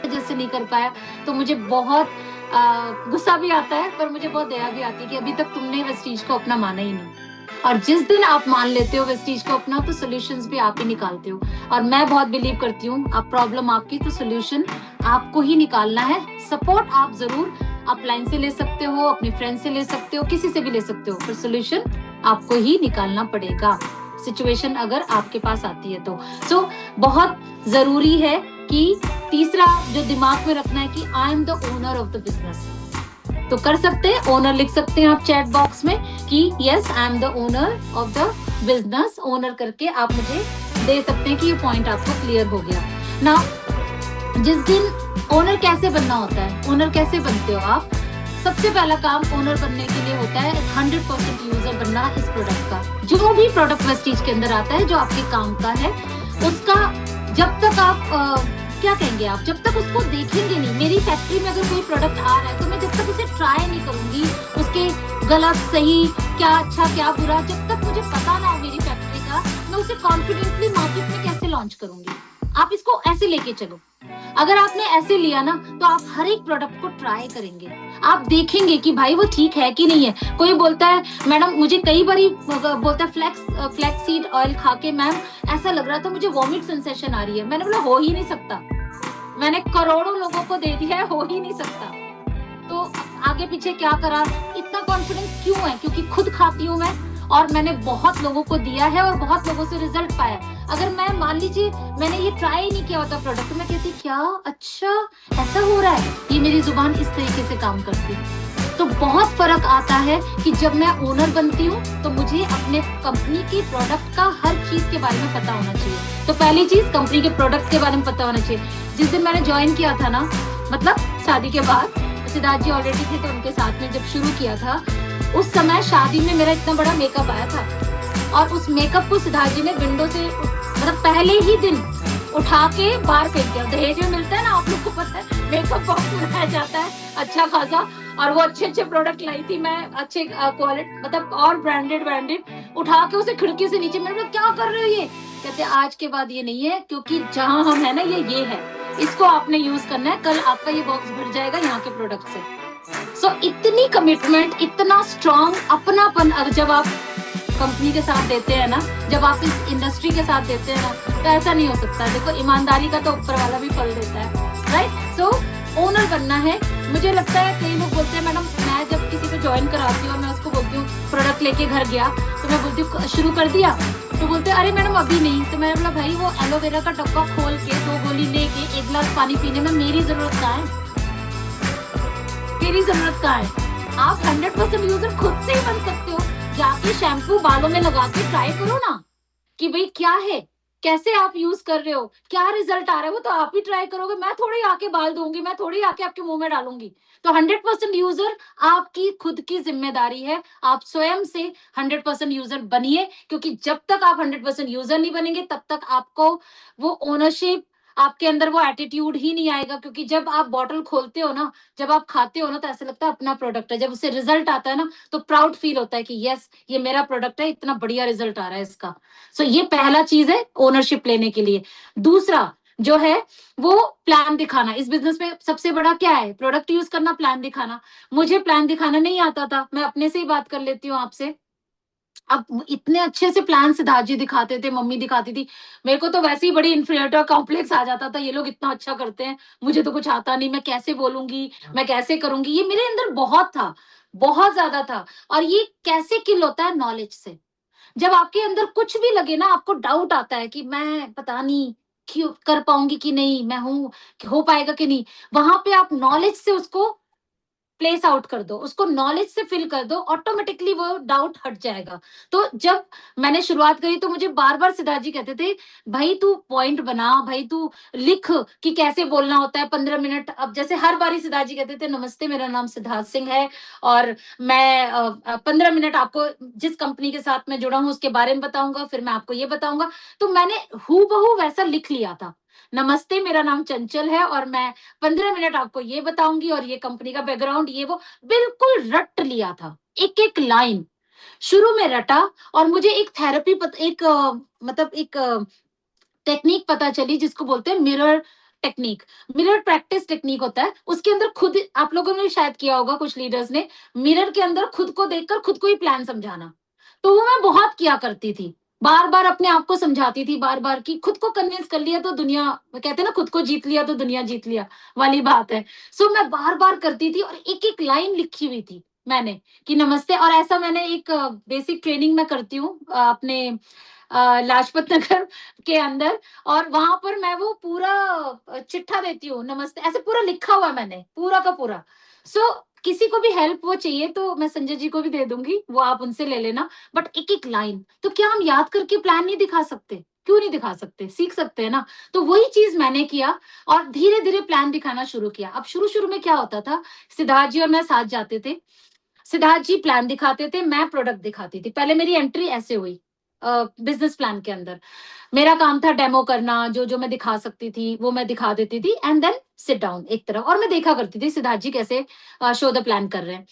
जैसे नहीं कर पाया, तो मुझे बहुत गुस्सा भी आता है, पर मुझे बहुत दया भी आती है कि अभी तक तुमने वेस्टीज को अपना माना ही नहीं। और जिस दिन आप मान लेते हो वेस्टीज को अपना, तो सोल्यूशंस भी आप ही निकालते हो। और मैं बहुत बिलीव करती हूँ, अब प्रॉब्लम आपकी, तो सोल्यूशन आपको ही निकालना है। सपोर्ट आप जरूर अपलाइन से ले सकते हो, अपने फ्रेंड से ले सकते हो, किसी से भी ले सकते हो, पर सोल्यूशन आपको ही निकालना पड़ेगा, सिचुएशन अगर आपके पास आती है तो। सो बहुत जरूरी है कि तीसरा जो दिमाग में रखना है कि I am the owner of the business. तो कर सकते हैं, ओनर लिख सकते हैं आप चैट बॉक्स में कि yes I am the owner of the business. Owner करके आप मुझे दे सकते हैं कि ये पॉइंट आपको क्लियर हो गया ना। जिस दिन ओनर कैसे बनना होता है, ओनर कैसे बनते हो आप? सबसे पहला काम ओनर बनने के लिए होता है 100% यूजर बनना इस प्रोडक्ट का। जो भी प्रोडक्ट वेस्टीज के अंदर आता है, जो आपके काम का है, उसका जब तक आप क्या कहेंगे, आप जब तक उसको देखेंगे नहीं, मेरी फैक्ट्री में अगर कोई प्रोडक्ट आ रहा है तो मैं जब तक उसे ट्राई नहीं करूंगी, उसके गलत सही क्या अच्छा क्या बुरा, जब तक मुझे पता ना हो मेरी फैक्ट्री का, मैं उसे कॉन्फिडेंटली मार्केट में कैसे लॉन्च करूंगी। आप इसको ऐसे लेके चलो। अगर आपने ऐसे लिया ना, तो आप हर एक प्रोडक्ट को ट्राई करेंगे, आप देखेंगे कि भाई वो ठीक है कि नहीं है। कोई बोलता है मैडम, मुझे कई बार बोलता है फ्लैक्स सीड ऑयल खा के मैम ऐसा लग रहा था मुझे वॉमिट सेंसेशन आ रही है। मैंने बोला हो ही नहीं सकता, मैंने करोड़ों लोगों को दे दिया है, हो ही नहीं सकता। तो आगे पीछे क्या करा, इतना कॉन्फिडेंस क्यों है? क्योंकि खुद खाती हूँ मैं, और मैंने बहुत लोगों को दिया है और बहुत लोगों से रिजल्ट पाया। अगर मैं मान लीजिए मैंने ये ट्राई नहीं किया होता प्रोडक्ट, तो मैं कहती क्या अच्छा ऐसा हो रहा है, ये मेरी जुबान इस तरीके से काम करती है। तो बहुत फर्क आता है कि जब मैं ओनर बनती हूँ तो मुझे अपने कंपनी के प्रोडक्ट का हर चीज के बारे में पता होना चाहिए। तो पहली चीज कंपनी के प्रोडक्ट के बारे में पता होना चाहिए। जिस दिन मैंने ज्वाइन किया था ना, मतलब शादी के बाद, सिद्धार्थ जी ऑलरेडी थे तो उनके साथ में जब शुरू किया था, उस समय शादी में मेरा इतना बड़ा मेकअप आया था, और उस मेकअप को सिद्धार्थ जी ने विंडो से मतलब पहले ही दिन उठा के बाहर फेंक दिया। दहेज में मिलता है ना, आप लोग को पता है, मेकअप बॉक्स बनाया जाता है अच्छा खासा, और वो अच्छे अच्छे प्रोडक्ट लाई थी मैं, अच्छे क्वालिटी मतलब और ब्रांडेड उठा के उसे खिड़की से नीचे। मैंने क्या कर रहे हो ये? कहते आज के बाद ये नहीं है, क्योंकि जहां हम है ना ये है, इसको आपने यूज करना है, कल आपका ये बॉक्स भर जाएगा यहाँ के प्रोडक्ट से। सो इतनी कमिटमेंट, इतना स्ट्रॉन्ग अपनापन अगर जब आप कंपनी के साथ देते हैं ना, जब आप इस इंडस्ट्री के साथ देते हैं ना, तो ऐसा नहीं हो सकता। देखो ईमानदारी का तो ऊपर वाला भी फल देता है, राइट? सो ओनर बनना है। मुझे लगता है कई लोग बोलते हैं मैडम, मैं जब किसी को ज्वाइन कराती हूँ, मैं उसको बोलती हूँ प्रोडक्ट लेके घर गया, तो मैं बोलती हूँ शुरू कर दिया, तो बोलते हैं अरे मैडम अभी नहीं। तो मैंने बोला भाई वो एलोवेरा का डब्बा खोल के 2 गोली लेके 1 गिलास पानी पीने में मेरी जरूरत कहाँ है? मेरी जरूरत कहाँ है? आप 100% यूजर खुद से ही बन सकते हो। जाके शैम्पू बालों में लगा के ट्राई करो ना कि भाई क्या है, कैसे आप यूज कर रहे हो, क्या रिजल्ट आ रहा है, वो तो आप ही ट्राई करोगे। मैं थोड़ी आके बाल दूंगी, मैं थोड़ी आके आपके मुंह में डालूंगी। तो 100% यूजर आपकी खुद की जिम्मेदारी है। आप स्वयं से 100% यूजर बनिए, क्योंकि जब तक आप 100% यूजर नहीं बनेंगे, तब तक आपको वो ओनरशिप, आपके अंदर वो एटीट्यूड ही नहीं आएगा। क्योंकि जब आप बॉटल खोलते हो ना, जब आप खाते हो ना, तो ऐसा लगता है अपना प्रोडक्ट है। जब उससे रिजल्ट आता है ना, तो प्राउड फील होता है कि यस ये मेरा प्रोडक्ट है, इतना बढ़िया रिजल्ट आ रहा है इसका। सो ये पहला चीज है ओनरशिप लेने के लिए। दूसरा जो है वो प्लान दिखाना। इस बिजनेस में सबसे बड़ा क्या है? प्रोडक्ट यूज करना, प्लान दिखाना। मुझे प्लान दिखाना नहीं आता था, मैं अपने से ही बात कर लेती हूँ आपसे। अब इतने अच्छे से प्लान सिद्धार्थ जी दिखाते थे, मम्मी दिखाती थी, मेरे को तो वैसे ही बड़ी इन्फीरियर कॉम्प्लेक्स आ जाता था, ये लोग इतना अच्छा करते हैं, मुझे तो कुछ आता नहीं, मैं कैसे बोलूंगी, मैं कैसे करूंगी। ये मेरे अंदर बहुत था, बहुत ज्यादा था। और ये कैसे किल होता है? नॉलेज से। जब आपके अंदर कुछ भी लगे ना, आपको डाउट आता है कि मैं पता नहीं क्यों कर पाऊंगी कि नहीं, मैं हूं हो पाएगा कि नहीं, वहां पे आप नॉलेज से उसको प्लेस आउट कर दो, उसको नॉलेज से फिल कर दो, ऑटोमेटिकली वो डाउट हट जाएगा। तो जब मैंने शुरुआत करी, तो मुझे बार बार सिद्धार्थ जी कहते थे भाई तू पॉइंट बना, भाई तू लिख कि कैसे बोलना होता है 15 मिनट। अब जैसे हर बारी सिद्धार्थ जी कहते थे नमस्ते मेरा नाम सिद्धार्थ सिंह है, और मैं 15 मिनट आपको जिस कंपनी के साथ मैं जुड़ा हूं उसके बारे में बताऊंगा, फिर मैं आपको ये बताऊंगा। तो मैंने हूबहू वैसा लिख लिया था, नमस्ते मेरा नाम चंचल है और मैं 15 मिनट आपको ये बताऊंगी, और ये कंपनी का बैकग्राउंड ये वो, बिल्कुल रट लिया था, एक एक लाइन शुरू में रटा। और मुझे एक थेरेपी एक मतलब एक टेक्निक पता चली जिसको बोलते हैं mirror technique, mirror practice technique होता है, उसके अंदर खुद आप लोगों ने शायद किया होगा, कुछ लीडर्स ने, मिरर के अंदर खुद को देखकर खुद को ही प्लान समझाना। तो वो मैं बहुत किया करती थी, बार बार अपने आप को समझाती थी, बार बार की खुद को कन्विंस कर लिया तो दुनिया, कहते हैं ना खुद को जीत लिया तो दुनिया जीत लिया वाली बात है। सो मैं बार बार करती थी और एक एक लाइन लिखी हुई थी मैंने कि नमस्ते। और ऐसा मैंने एक बेसिक ट्रेनिंग में करती हूँ अपने लाजपत नगर के अंदर, और वहां पर मैं वो पूरा चिट्ठा देती हूँ नमस्ते, ऐसे पूरा लिखा हुआ है मैंने पूरा का पूरा। सो किसी को भी हेल्प वो चाहिए तो मैं संजय जी को भी दे दूंगी, वो आप उनसे ले लेना। बट एक एक लाइन तो क्या हम याद करके प्लान नहीं दिखा सकते? क्यों नहीं दिखा सकते? सीख सकते हैं ना। तो वही चीज मैंने किया और धीरे धीरे प्लान दिखाना शुरू किया। अब शुरू शुरू में क्या होता था, सिद्धार्थ जी और मैं साथ जाते थे, सिद्धार्थ जी प्लान दिखाते थे, मैं प्रोडक्ट दिखाती थी। पहले मेरी एंट्री ऐसे हुई बिजनेस प्लान के अंदर। मेरा काम था डेमो करना, जो जो मैं दिखा सकती थी वो मैं दिखा देती थी, एंड देन सिट डाउन एक तरफ, और मैं देखा करती थी सिद्धार्थ जी कैसे शो द प्लान कर रहे हैं।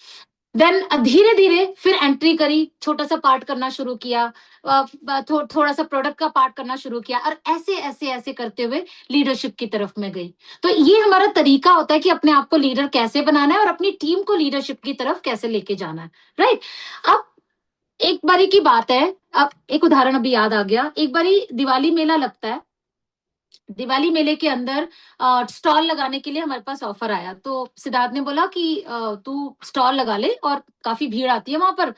देन धीरे धीरे फिर एंट्री करी, छोटा सा पार्ट करना शुरू किया, थोड़ा सा प्रोडक्ट का पार्ट करना शुरू किया, और ऐसे ऐसे ऐसे करते हुए लीडरशिप की तरफ में गई। तो ये हमारा तरीका होता है कि अपने आप को लीडर कैसे बनाना है और अपनी टीम को लीडरशिप की तरफ कैसे लेके जाना है, राइट। अब एक बारी की बात है, अब एक उदाहरण अभी याद आ गया। एक बारी दिवाली मेला लगता है, दिवाली मेले के अंदर स्टॉल लगाने के लिए हमारे पास ऑफर आया। तो सिद्धार्थ ने बोला कि तू स्टॉल लगा ले, और काफी भीड़ आती है वहां पर,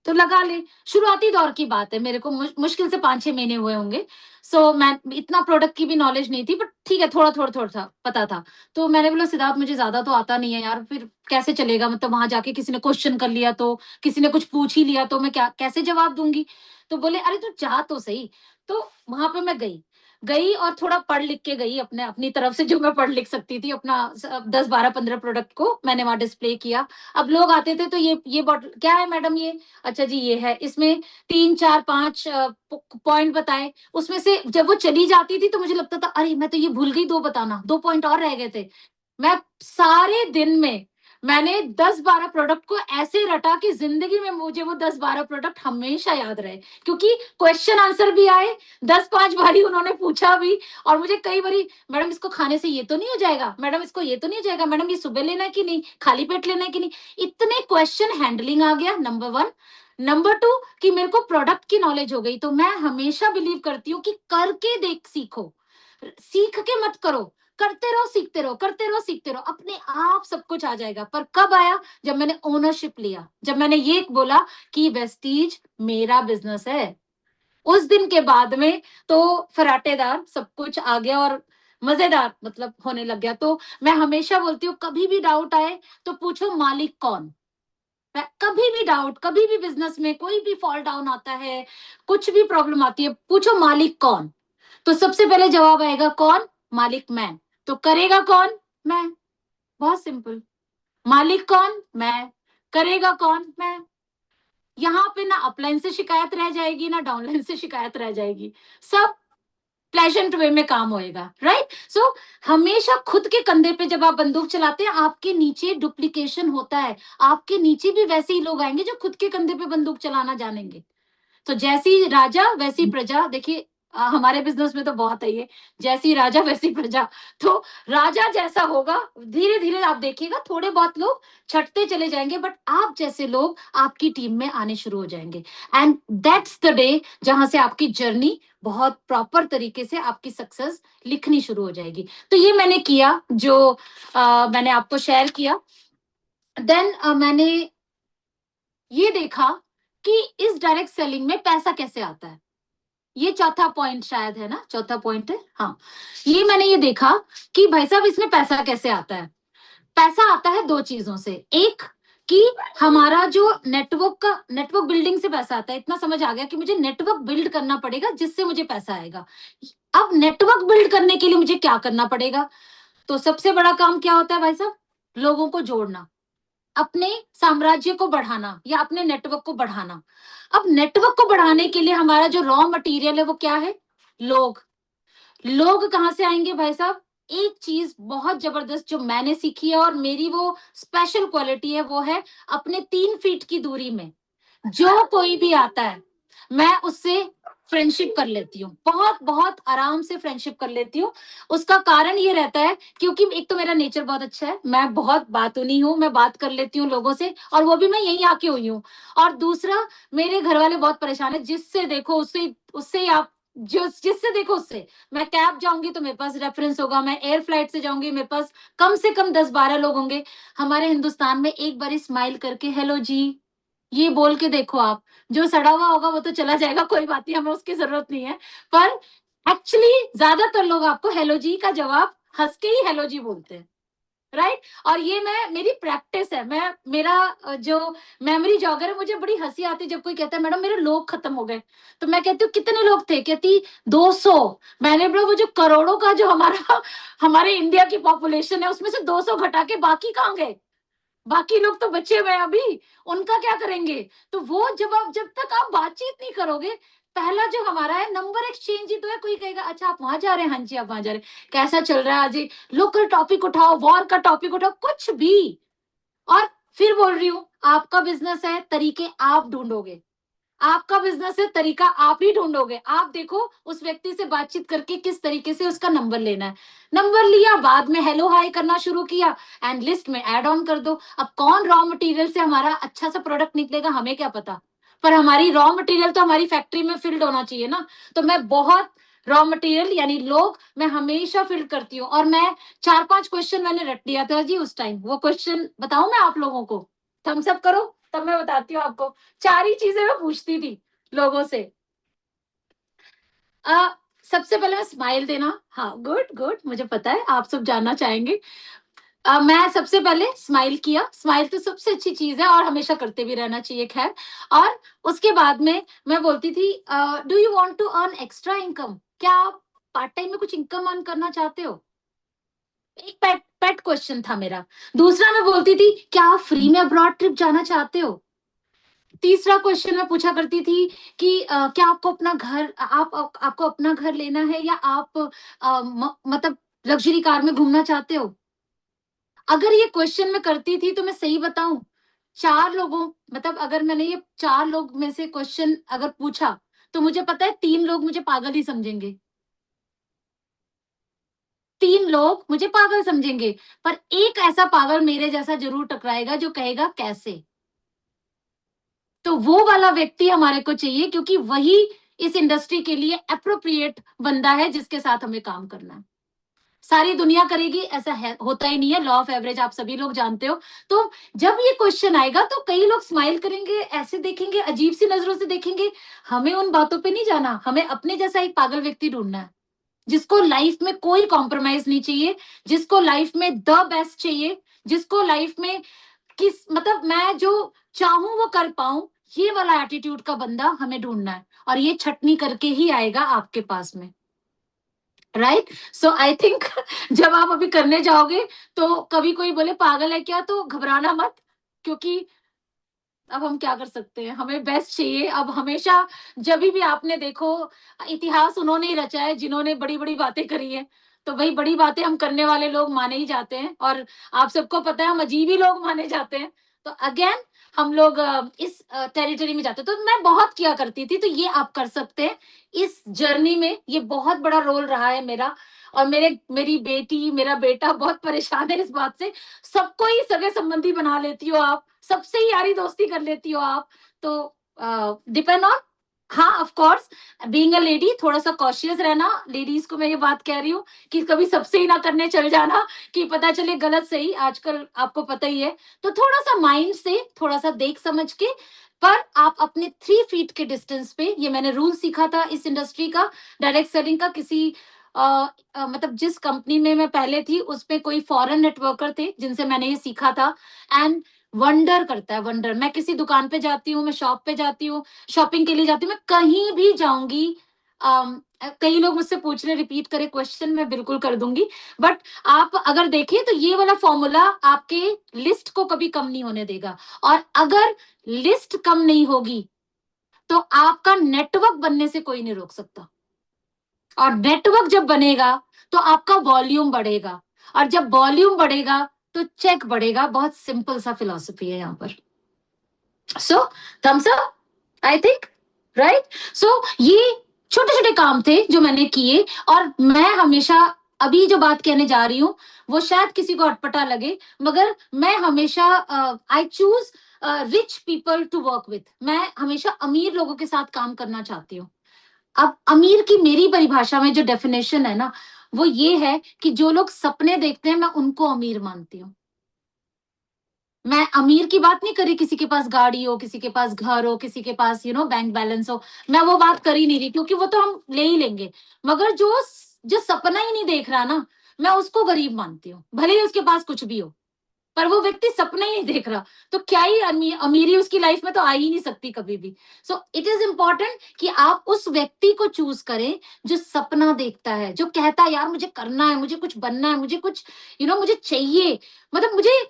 तो लगा ले। शुरुआती दौर की बात है, मेरे को मुश्किल से 5-6 महीने हुए होंगे। सो मैं इतना प्रोडक्ट की भी नॉलेज नहीं थी, बट ठीक है, थोड़ा थोड़ा थोड़ा था पता था। तो मैंने बोला सिद्धार्थ मुझे ज्यादा तो आता नहीं है यार, फिर कैसे चलेगा, मतलब वहां जाके किसी ने क्वेश्चन कर लिया तो, किसी ने कुछ पूछ ही लिया तो मैं क्या कैसे जवाब दूंगी। तो बोले अरे तू जा तो सही। तो वहां पे मैं गई, गई और थोड़ा पढ़ लिख के गई, अपने अपनी तरफ से जो मैं पढ़ लिख सकती थी, अपना 10-12-15 प्रोडक्ट को मैंने वहां डिस्प्ले किया। अब लोग आते थे तो ये बॉटल क्या है मैडम, ये अच्छा जी ये है, इसमें 3-4-5 पॉइंट बताए। उसमें से जब वो चली जाती थी तो मुझे लगता था अरे मैं तो ये भूल गई, 2 बताना, 2 पॉइंट और रह गए थे। मैं सारे दिन में मैंने 10-12 प्रोडक्ट को ऐसे रटा कि जिंदगी में मुझे वो 10-12 प्रोडक्ट हमेशा याद रहे, क्योंकि क्वेश्चन आंसर भी आए, 10-5 बारी उन्होंने पूछा भी। और मुझे कई बारी, मैडम इसको खाने से ये तो नहीं हो जाएगा, मैडम इसको ये तो नहीं हो जाएगा, मैडम ये सुबह लेना है कि नहीं, खाली पेट लेना है कि नहीं। इतने क्वेश्चन हैंडलिंग आ गया, नंबर 1। नंबर 2 कि मेरे को प्रोडक्ट की नॉलेज हो गई। तो मैं हमेशा बिलीव करती हूँ कि करके देख सीखो, सीख के मत करो, करते रहो सीखते रहो, करते रहो सीखते रहो, अपने आप सब कुछ आ जाएगा। पर कब आया, जब मैंने ओनरशिप लिया, जब मैंने ये बोला कि वेस्टीज मेरा बिजनेस है। उस दिन के बाद में तो फराटेदार सब कुछ आ गया और मजेदार मतलब होने लग गया। तो मैं हमेशा बोलती हूँ कभी भी डाउट आए तो पूछो मालिक कौन। कभी भी डाउट, कभी भी बिजनेस में कोई भी फॉल डाउन आता है, कुछ भी प्रॉब्लम आती है, पूछो मालिक कौन। तो सबसे पहले जवाब आएगा कौन, मालिक मैं। तो करेगा कौन, मैं। बहुत सिंपल, मालिक कौन, मैं, करेगा कौन, मैं। यहाँ पे ना अपलाइन से शिकायत रह जाएगी ना डाउनलाइन से शिकायत रह जाएगी, सब प्लेजेंट वे में काम होएगा, राइट। सो हमेशा खुद के कंधे पे जब आप बंदूक चलाते हैं, आपके नीचे डुप्लीकेशन होता है, आपके नीचे भी वैसे ही लोग आएंगे जो खुद के कंधे पे बंदूक चलाना जानेंगे। तो जैसी राजा वैसी प्रजा, देखिए हमारे बिजनेस में तो बहुत है ये, जैसी राजा वैसी प्रजा। तो राजा जैसा होगा, धीरे धीरे आप देखिएगा थोड़े बहुत लोग छटते चले जाएंगे, बट आप जैसे लोग आपकी टीम में आने शुरू हो जाएंगे। एंड दैट्स द डे जहां से आपकी जर्नी बहुत प्रॉपर तरीके से आपकी सक्सेस लिखनी शुरू हो जाएगी। तो ये मैंने किया, जो मैंने आपको शेयर किया। देन मैंने ये देखा कि इस डायरेक्ट सेलिंग में पैसा कैसे आता है। ये चौथा पॉइंट शायद है ना, चौथा पॉइंट है, हाँ। ये मैंने ये देखा कि भाई साहब इसमें पैसा कैसे आता है। पैसा आता है 2 चीजों से। एक कि हमारा जो नेटवर्क बिल्डिंग से पैसा आता है। इतना समझ आ गया कि मुझे नेटवर्क बिल्ड करना पड़ेगा जिससे मुझे पैसा आएगा। अब नेटवर्क बिल्ड करने के लिए मुझे क्या करना पड़ेगा, तो सबसे बड़ा काम क्या होता है भाई साहब, लोगों को जोड़ना, अपने साम्राज्य को बढ़ाना या अपने नेटवर्क को बढ़ाना। अब नेटवर्क को बढ़ाने के लिए हमारा जो रॉ मटेरियल है वो क्या है, लोग। लोग कहां से आएंगे भाई साहब, एक चीज बहुत जबरदस्त जो मैंने सीखी है और मेरी वो स्पेशल क्वालिटी है, वो है अपने 3 फीट की दूरी में जो कोई भी आता है, मैं उससे फ्रेंडशिप कर लेती हूँ, बहुत बहुत आराम से फ्रेंडशिप कर लेती हूँ। उसका कारण ये रहता है क्योंकि एक तो मेरा नेचर बहुत अच्छा है, मैं बहुत बातूनी हूँ, मैं बात कर लेती हूँ लोगों से, और वो भी मैं यहीं आके हुई हूँ। और दूसरा, मेरे घर वाले बहुत परेशान है, जिससे देखो उससे उससे ही आप जो जिससे देखो उससे। मैं कैब जाऊंगी तो मेरे पास रेफरेंस होगा, मैं एयर फ्लाइट से जाऊंगी मेरे पास कम से कम 10-12 लोग होंगे। हमारे हिंदुस्तान में एक बार स्माइल करके हेलो जी ये बोल के देखो आप, जो सड़ा हुआ होगा वो तो चला जाएगा, कोई बात नहीं, हमें उसकी जरूरत नहीं है। पर एक्चुअली ज्यादातर लोग आपको हेलो जी का जवाब हंस के ही हेलो जी बोलते हैं, राइट? और ये मैं मेरी प्रैक्टिस है, मैं मेरा जो मेमोरी जॉगर है, मुझे बड़ी हंसी आती है जब कोई कहता है मैडम मेरे लोग खत्म हो गए। तो मैं कहती हूँ कितने लोग थे? कहती 200। मैंने बोला वो जो करोड़ों का जो हमारा हमारे इंडिया की पॉपुलेशन है उसमें से 200 घटा के बाकी कहाँ गए? बाकी लोग तो बचे हुए हैं अभी, उनका क्या करेंगे? तो वो जब तक आप बातचीत नहीं करोगे, पहला जो हमारा है नंबर एक्सचेंज ही तो है। कोई कहेगा अच्छा आप वहां जा रहे हैं, हाँ जी आप वहां जा रहे हैं, कैसा चल रहा है आज? लोकल टॉपिक उठाओ, वॉर का टॉपिक उठाओ, कुछ भी। और फिर बोल रही हूँ, आपका बिजनेस है, तरीके आप ढूंढोगे। आपका बिजनेस है, तरीका आप ही ढूंढोगे। आप देखो उस व्यक्ति से बातचीत करके किस तरीके से उसका नंबर लेना है। नंबर लिया, बाद में हेलो हाय करना शुरू किया, एंड लिस्ट में ऐड ऑन कर दो। अब कौन रॉ मटेरियल से हमारा अच्छा सा प्रोडक्ट निकलेगा हमें क्या पता, पर हमारी रॉ मटेरियल तो हमारी फैक्ट्री में फिल्ड होना चाहिए ना। तो मैं बहुत रॉ मटेरियल यानी लोग मैं हमेशा फिल्ड करती हूँ। और मैं 4-5 क्वेश्चन मैंने रट लिया था जी उस टाइम। वो क्वेश्चन बताऊं मैं आप लोगों को? थम्स अप करो तब मैं बताती हूँ आपको। 4 ही चीजें मैं पूछती थी लोगों से। अ, सबसे पहले मैं स्माइल देना, हाँ गुड गुड, मुझे पता है आप सब जानना चाहेंगे। मैं सबसे पहले स्माइल किया, स्माइल तो सबसे अच्छी चीज है और हमेशा करते भी रहना चाहिए, खैर। और उसके बाद में मैं बोलती थी do you want to earn extra income? क्या आप पार्ट टाइम में कुछ इनकम अर्न करना चाहते हो? एक पेट पेट क्वेश्चन था मेरा। दूसरा मैं बोलती थी क्या आप फ्री में अब्रॉड ट्रिप जाना चाहते हो? तीसरा क्वेश्चन मैं पूछा करती थी कि क्या आपको अपना घर आपको अपना घर लेना है या आप मतलब लग्जरी कार में घूमना चाहते हो? अगर ये क्वेश्चन मैं करती थी तो मैं सही बताऊं, 4 लोगों मतलब अगर मैंने ये 4 लोग में से क्वेश्चन अगर पूछा तो मुझे पता है 3 लोग मुझे पागल ही समझेंगे। 3 लोग मुझे पागल समझेंगे, पर एक ऐसा पागल मेरे जैसा जरूर टकराएगा जो कहेगा कैसे। तो वो वाला व्यक्ति हमारे को चाहिए क्योंकि वही इस इंडस्ट्री के लिए एप्रोप्रिएट बंदा है जिसके साथ हमें काम करना है। सारी दुनिया करेगी ऐसा है, होता ही नहीं है, लॉ ऑफ एवरेज आप सभी लोग जानते हो। तो जब ये क्वेश्चन आएगा तो कई लोग स्माइल करेंगे, ऐसे देखेंगे, अजीब सी नजरों से देखेंगे। हमें उन बातों पे नहीं जाना, हमें अपने जैसा एक पागल व्यक्ति ढूंढना है जिसको लाइफ में कोई कॉम्प्रोमाइज नहीं चाहिए, जिसको लाइफ में द बेस्ट चाहिए, जिसको लाइफ में किस मतलब मैं जो चाहूं वो कर पाऊं, ये वाला एटीट्यूड का बंदा हमें ढूंढना है। और ये छटनी करके ही आएगा आपके पास में, राइट? सो आई थिंक जब आप अभी करने जाओगे तो कभी कोई बोले पागल है क्या तो घबराना मत, क्योंकि अब हम क्या कर सकते हैं, हमें बेस्ट चाहिए। अब हमेशा जब भी आपने देखो, इतिहास उन्होंने ही रचा है जिन्होंने बड़ी बड़ी बातें करी है। तो भाई बड़ी बातें हम करने वाले लोग माने ही जाते हैं, और आप सबको पता है हम अजीब ही लोग माने जाते हैं। तो अगेन हम लोग इस टेरिटरी में जाते हैं। तो मैं बहुत किया करती थी, तो ये आप कर सकते हैं इस जर्नी में। ये बहुत बड़ा रोल रहा है मेरा। और मेरी बेटी मेरा बेटा बहुत परेशान है इस बात से। सबको ही सगे संबंधी बना लेती हो आप, सबसे ही यारी दोस्ती कर लेती हो आप। तो डिपेंड ऑन, हाँ of course, being a lady थोड़ा सा कॉशियस रहना। लेडीज को मैं ये बात कह रही हूँ कि कभी सबसे ही ना करने चल जाना कि पता चले गलत सही, आजकल आपको पता ही है। तो थोड़ा सा माइंड से थोड़ा सा देख समझ के, पर आप अपने 3 फीट के डिस्टेंस पे, ये मैंने रूल सीखा था इस इंडस्ट्री का, डायरेक्ट सेलिंग का। किसी मतलब जिस कंपनी में मैं पहले थी उसमें कोई फॉरेन नेटवर्कर थे जिनसे मैंने ये सीखा था। एंड वंडर करता है, वंडर। मैं किसी दुकान पे जाती हूँ, मैं शॉप पे जाती हूँ, शॉपिंग के लिए जाती हूँ, मैं कहीं भी जाऊंगी। कई लोग मुझसे पूछ रहे रिपीट करे क्वेश्चन, मैं बिल्कुल कर दूंगी। बट आप अगर देखें तो ये वाला फॉर्मूला आपके लिस्ट को कभी कम नहीं होने देगा। और अगर लिस्ट कम नहीं होगी तो आपका नेटवर्क बनने से कोई नहीं रोक सकता। और नेटवर्क जब बनेगा तो आपका वॉल्यूम बढ़ेगा, और जब वॉल्यूम बढ़ेगा तो चेक बढ़ेगा। बहुत सिंपल सा फिलॉसफी है यहाँ पर। So thumbs up, I think right? So ये छोटे छोटे काम थे जो मैंने किए, और मैं हमेशा, अभी जो बात कहने जा रही हूँ वो शायद किसी को अटपटा लगे, मगर मैं हमेशा I choose rich people to work with. मैं हमेशा अमीर लोगों के साथ काम करना चाहती हूँ। अब अमीर की मेरी परिभाषा में जो डेफिनेशन है ना, वो ये है कि जो लोग सपने देखते हैं मैं उनको अमीर मानती हूँ। मैं अमीर की बात नहीं करी, किसी के पास गाड़ी हो, किसी के पास घर हो, किसी के पास बैंक बैलेंस हो, मैं वो बात कर ही नहीं रही, क्योंकि वो तो हम ले ही लेंगे। मगर जो जो सपना ही नहीं देख रहा ना, मैं उसको गरीब मानती हूँ, भले ही उसके पास कुछ भी हो, पर वो व्यक्ति सपना ही नहीं देख रहा, तो क्या ही अमीरी उसकी लाइफ में तो आ ही नहीं सकती कभी भी। सो इट इज इंपॉर्टेंट कि आप उस व्यक्ति को चूज करें जो सपना देखता है, जो कहता है यार मुझे करना है, मुझे कुछ बनना है, मुझे कुछ मुझे चाहिए, मतलब मुझे,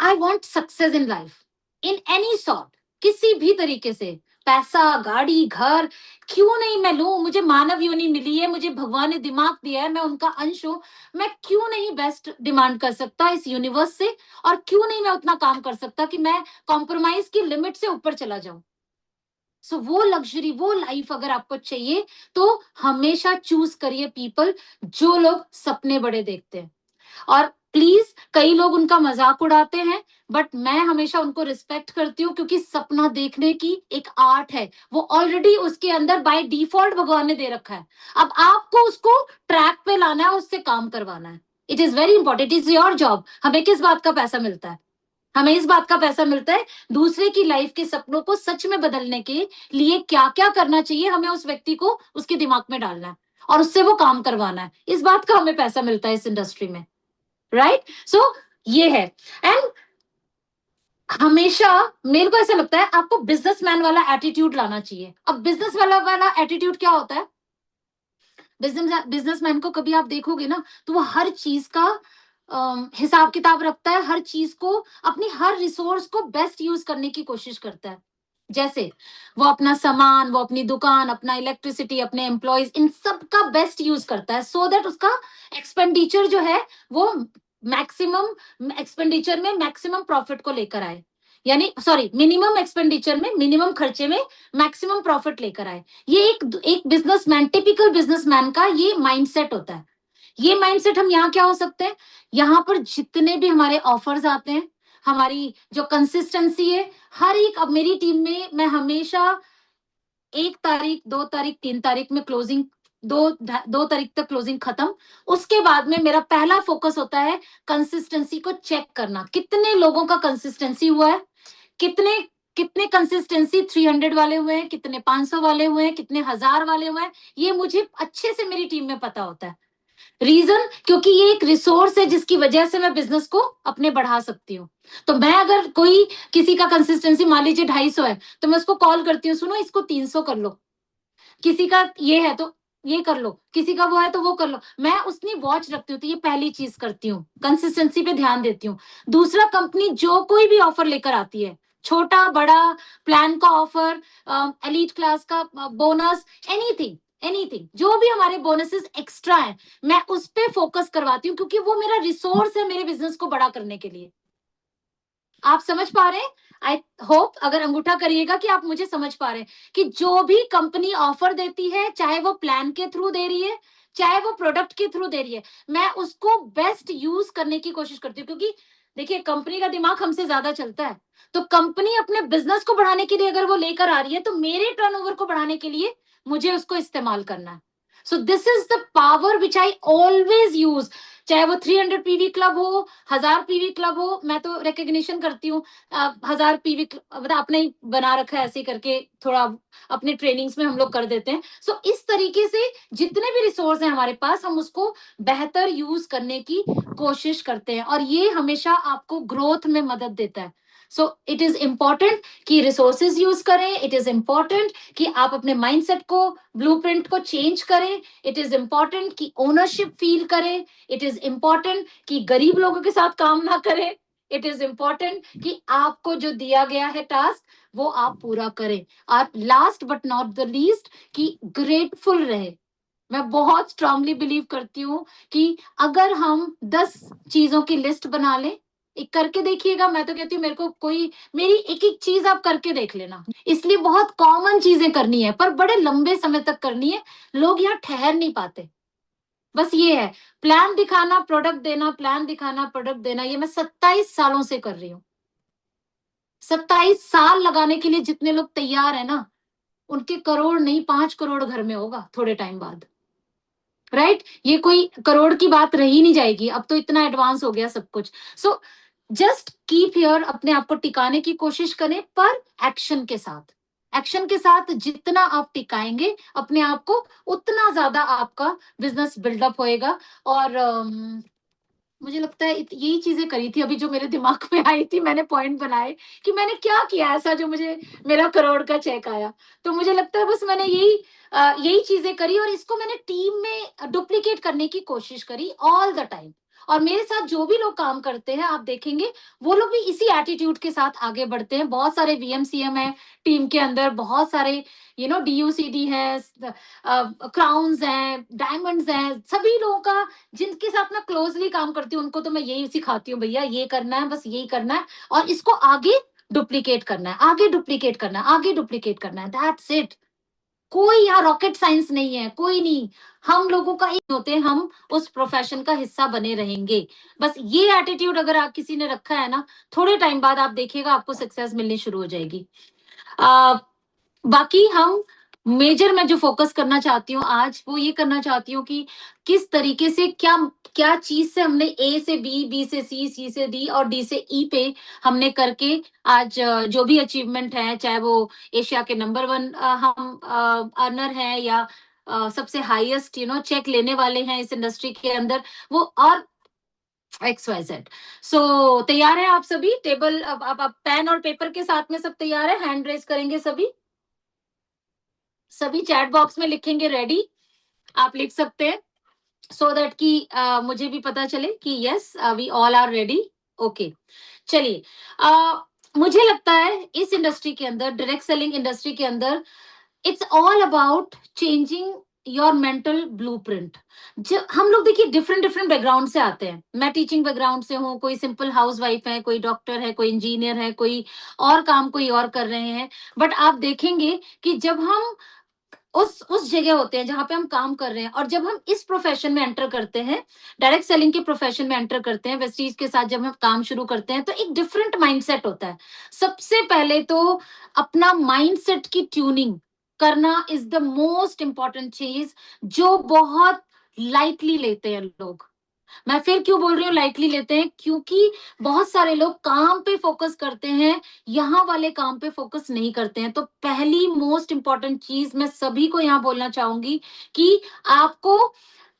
I want success in life in any sort, किसी भी तरीके से, पैसा, गाड़ी, घर, क्यों नहीं मैं लूं, मुझे मानव योनि मिली है, मुझे भगवान ने दिमाग दिया है, मैं उनका अंश हूं, मैं क्यों नहीं बेस्ट डिमांड कर सकता इस यूनिवर्स से, और क्यों नहीं मैं उतना काम कर सकता कि मैं कॉम्प्रोमाइज की लिमिट से ऊपर चला जाऊं। सो वो लग्जरी, वो लाइफ अगर आपको चाहिए, तो हमेशा चूज करिए पीपल जो लोग सपने बड़े देखते हैं। और प्लीज, कई लोग उनका मजाक उड़ाते हैं, बट मैं हमेशा उनको रिस्पेक्ट करती हूँ, क्योंकि सपना देखने की एक आर्ट है, वो ऑलरेडी उसके अंदर बाय डिफॉल्ट भगवान ने दे रखा है। अब आपको उसको ट्रैक पे लाना है, उससे काम करवाना है। It is very important, it is your job. हमें किस बात का पैसा मिलता है? हमें इस बात का पैसा मिलता है दूसरे की लाइफ के सपनों को सच में बदलने के लिए क्या क्या करना चाहिए, हमें उस व्यक्ति को उसके दिमाग में डालना है और उससे वो काम करवाना है। इस बात का हमें पैसा मिलता है इस इंडस्ट्री में, राइट? सो ये है। एंड हमेशा मेरे को ऐसा लगता है आपको बिजनेसमैन वाला एटीट्यूड लाना चाहिए। अब बिजनेस वाला एटीट्यूड क्या होता है? बिजनेसमैन को कभी आप देखोगे ना, तो वो हर चीज का हिसाब किताब रखता है, हर चीज को, अपनी हर रिसोर्स को बेस्ट यूज करने की कोशिश करता है। जैसे वो अपना सामान, वो अपनी दुकान, अपना इलेक्ट्रिसिटी, अपने एम्प्लॉयज, इन सब का बेस्ट यूज करता है, सो दैट उसका एक्सपेंडिचर जो है वो मैक्सिमम एक्सपेंडिचर में मैक्सिमम प्रॉफिट को लेकर आए, यानी सॉरी, मिनिमम एक्सपेंडिचर में, मिनिमम खर्चे में मैक्सिमम प्रॉफिट लेकर आए। ये एक बिजनेसमैन, टिपिकल बिजनेसमैन का ये माइंडसेट होता है। ये माइंडसेट हम यहाँ क्या हो सकते हैं, यहाँ पर जितने भी हमारे ऑफर्स आते हैं, हमारी जो कंसिस्टेंसी है, हर एक, अब मेरी टीम में मैं हमेशा 1 तारीख, 2 तारीख, 3 तारीख में क्लोजिंग, दो तारीख तक क्लोजिंग खत्म। उसके बाद में मेरा पहला फोकस होता है कंसिस्टेंसी को चेक करना, कितने लोगों का कंसिस्टेंसी हुआ है, कितने कितने कंसिस्टेंसी 300 वाले हुए हैं, कितने 500 वाले हुए हैं, कितने 1000 वाले हुए हैं, ये मुझे अच्छे से मेरी टीम में पता होता है। रीजन, क्योंकि ये एक रिसोर्स है जिसकी वजह से मैं बिजनेस को अपने बढ़ा सकती हूँ। तो मैं अगर कोई, किसी का कंसिस्टेंसी मान लीजिए 250 है, तो मैं उसको कॉल करती हूँ, सुनो इसको 300 कर लो, किसी का ये है तो ये कर लो, किसी का वो है तो वो कर लो। मैं उसकी वॉच रखती हूँ, तो ये पहली चीज करती हूँ, कंसिस्टेंसी पे ध्यान देती हूँ। दूसरा, कंपनी जो कोई भी ऑफर लेकर आती है, छोटा बड़ा, प्लान का ऑफर, एलीट क्लास का बोनस, एनीथिंग, एनीथिंग, जो भी हमारे बोनसेस एक्स्ट्रा है, मैं उस पे फोकस करवाती हूँ, क्योंकि वो मेरा रिसोर्स है मेरे बिजनेस को बड़ा करने के लिए। आप समझ पा रहे हैं? आई होप, अगर अंगूठा करिएगा कि आप मुझे समझ पा रहे हैं कि जो भी कंपनी ऑफर देती है, चाहे वो प्लान के थ्रू दे रही है, चाहे वो प्रोडक्ट के थ्रू दे रही है, मैं उसको बेस्ट यूज करने की कोशिश करती हूँ। क्योंकि देखिए, कंपनी का दिमाग हमसे ज्यादा चलता है, तो कंपनी अपने बिजनेस को बढ़ाने के लिए अगर वो लेकर आ रही है, तो मेरे टर्नओवर को बढ़ाने के लिए मुझे उसको इस्तेमाल करना है। So this is the power which I always use, चाहे वो 300 पीवी क्लब हो, 1000 पीवी क्लब हो, मैं तो रिकग्निशन करती हूँ। 1000 पीवी मतलब आपने ही बना रखा है ऐसे करके, थोड़ा अपने ट्रेनिंग्स में हम लोग कर देते हैं। सो इस तरीके से जितने भी रिसोर्स हैं हमारे पास, हम उसको बेहतर यूज करने की कोशिश करते हैं, और ये हमेशा आपको ग्रोथ में मदद देता है। सो इट इज इंपॉर्टेंट कि रिसोर्सेज यूज करें, इट इज इंपॉर्टेंट कि आप अपने माइंडसेट को, ब्लूप्रिंट को चेंज करें, इट इज इंपॉर्टेंट कि ओनरशिप फील करें, इट इज इंपॉर्टेंट कि गरीब लोगों के साथ काम ना करें, इट इज इंपॉर्टेंट कि आपको जो दिया गया है टास्क, वो आप पूरा करें। और last but not the least, कि ग्रेटफुल रहे। मैं बहुत स्ट्रांगली बिलीव करती हूँ कि अगर हम 10 चीजों की लिस्ट बना लें, एक करके देखिएगा। मैं तो कहती हूँ मेरे को कोई मेरी एक एक चीज आप करके देख लेना। इसलिए बहुत कॉमन चीजें करनी है पर बड़े लंबे समय तक करनी है। लोग यहाँ ठहर नहीं पाते। बस ये है, प्लान दिखाना प्रोडक्ट देना, प्लान दिखाना प्रोडक्ट देना। ये मैं 27 सालों से कर रही हूँ। 27 साल लगाने के लिए जितने लोग तैयार है ना, उनके करोड़ नहीं 5 करोड़ घर में होगा थोड़े टाइम बाद। राइट? ये कोई करोड़ की बात रही नहीं जाएगी। अब तो इतना एडवांस हो गया सब कुछ। सो जस्ट कीप हियर, अपने आप को टिकाने की कोशिश करें पर एक्शन के साथ। एक्शन के साथ जितना आप टिकाएंगे अपने आप को, उतना ज्यादा आपका बिजनेस बिल्डअप होएगा। और मुझे लगता है यही चीजें करी थी अभी जो मेरे दिमाग में आई थी। मैंने पॉइंट बनाए कि मैंने क्या किया ऐसा जो मुझे मेरा करोड़ का चेक आया। तो मुझे लगता है बस मैंने यही चीजें करी और इसको मैंने टीम में डुप्लीकेट करने की कोशिश करी ऑल द टाइम। और मेरे साथ जो भी लोग काम करते हैं आप देखेंगे वो लोग भी इसी एटीट्यूड के साथ आगे बढ़ते हैं। बहुत सारे वीएमसीएम है टीम के अंदर, बहुत सारे डीयूसीडी है, क्राउन्स हैं, डायमंड्स हैं, सभी लोगों का जिनके साथ मैं क्लोजली काम करती हूँ उनको तो मैं यही सिखाती हूँ, भैया ये करना है, बस यही करना है और इसको आगे डुप्लीकेट करना है, आगे डुप्लीकेट करना है, आगे डुप्लीकेट करना है। That's it. कोई यहाँ रॉकेट साइंस नहीं है, कोई नहीं। हम लोगों का एक होते हैं, हम उस प्रोफेशन का हिस्सा बने रहेंगे। बस ये एटीट्यूड अगर आप किसी ने रखा है ना, थोड़े टाइम बाद आप देखिएगा आपको सक्सेस मिलनी शुरू हो जाएगी। बाकी हम मेजर मैं जो फोकस करना चाहती हूँ आज वो ये करना चाहती हूँ कि किस तरीके से क्या क्या चीज से हमने ए से बी, बी से सी, सी से डी और डी से ई पे हमने करके आज जो भी अचीवमेंट है, चाहे वो एशिया के नंबर 1 हम अर्नर हैं या सबसे हाईएस्ट चेक लेने वाले हैं इस इंडस्ट्री के अंदर, वो और XYZ। सो तैयार है आप सभी? टेबल अब आप पेन और पेपर के साथ में सब तैयार है? हैंड रेज करेंगे सभी। सभी चैट बॉक्स में लिखेंगे रेडी। आप लिख सकते हैं सो दैट कि मुझे भी पता चले कि yes we all are ready. Okay, चलिए। मुझे लगता है इस इंडस्ट्री के अंदर, डायरेक्ट सेलिंग इंडस्ट्री के अंदर, it's all about changing your mental blueprint. जब हम लोग देखिए डिफरेंट डिफरेंट बैकग्राउंड से आते हैं। मैं टीचिंग बैकग्राउंड से हूँ, कोई सिंपल हाउस वाइफ है, कोई डॉक्टर है, कोई इंजीनियर है, कोई और काम कोई और कर रहे हैं। बट आप देखेंगे कि जब हम उस जगह होते हैं जहां पे हम काम कर रहे हैं और जब हम इस प्रोफेशन में एंटर करते हैं, डायरेक्ट सेलिंग के प्रोफेशन में एंटर करते हैं, वेस्टीज के साथ जब हम काम शुरू करते हैं तो एक डिफरेंट माइंडसेट होता है। सबसे पहले तो अपना माइंडसेट की ट्यूनिंग करना इज द मोस्ट इंपॉर्टेंट चीज, जो बहुत लाइटली लेते हैं लोग। मैं फिर क्यों बोल रही हूँ लाइटली लेते हैं, क्योंकि बहुत सारे लोग काम पे फोकस करते हैं, यहाँ वाले काम पे फोकस नहीं करते हैं। तो पहली मोस्ट इंपॉर्टेंट चीज मैं सभी को यहाँ बोलना चाहूंगी कि आपको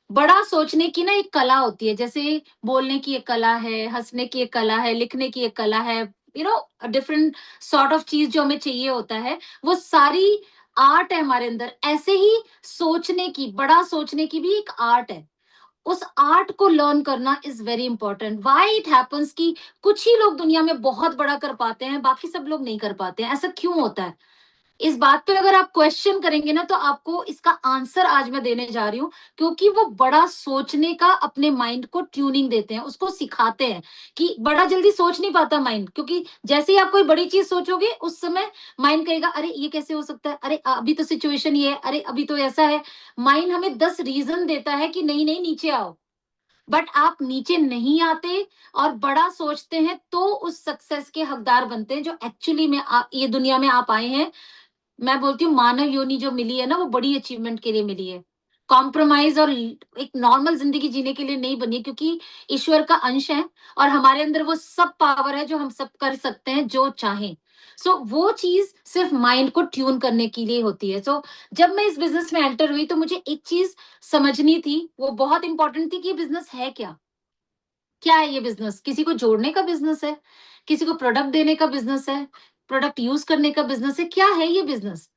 बड़ा सोचने की ना एक कला होती है। जैसे बोलने की एक कला है, हंसने की एक कला है, लिखने की एक कला है, डिफरेंट सॉर्ट ऑफ चीज जो हमें चाहिए होता है, वो सारी आर्ट है हमारे अंदर। ऐसे ही सोचने की, बड़ा सोचने की भी एक आर्ट है। उस आर्ट को लर्न करना is very important. Why it happens कि कुछ ही लोग दुनिया में बहुत बड़ा कर पाते हैं, बाकी सब लोग नहीं कर पाते हैं। ऐसा क्यों होता है? इस बात पे अगर आप क्वेश्चन करेंगे ना तो आपको इसका आंसर आज मैं देने जा रही हूँ। क्योंकि वो बड़ा सोचने का अपने माइंड को ट्यूनिंग देते हैं, उसको सिखाते हैं कि बड़ा जल्दी सोच नहीं पाता माइंड। क्योंकि जैसे ही आप कोई बड़ी चीज सोचोगे उस समय माइंड कहेगा अरे ये कैसे हो सकता है, अरे अभी तो सिचुएशन ये है, अरे अभी तो ऐसा है। माइंड हमें 10 रीजन देता है कि नहीं नहीं नीचे आओ। बट आप नीचे नहीं आते और बड़ा सोचते हैं तो उस सक्सेस के हकदार बनते हैं जो एक्चुअली में ये दुनिया में आप आए हैं। मैं बोलती हूँ मानव योनि जो मिली है ना, वो बड़ी अचीवमेंट के लिए मिली है। कॉम्प्रोमाइज और एक नॉर्मल जिंदगी जीने के लिए नहीं बनी है, क्योंकि ईश्वर का अंश है और हमारे अंदर वो सब पावर है जो हम सब कर सकते हैं जो चाहें। वो चीज सिर्फ माइंड को ट्यून करने के लिए होती है। जब मैं इस बिजनेस में एंटर हुई तो मुझे एक चीज समझनी थी, वो बहुत इंपॉर्टेंट थी कि बिजनेस है क्या। क्या है ये बिजनेस? किसी को जोड़ने का बिजनेस है, किसी को प्रोडक्ट देने का बिजनेस है, प्रोडक्ट यूज करने का बिजनेस है, क्या है ये बिजनेस?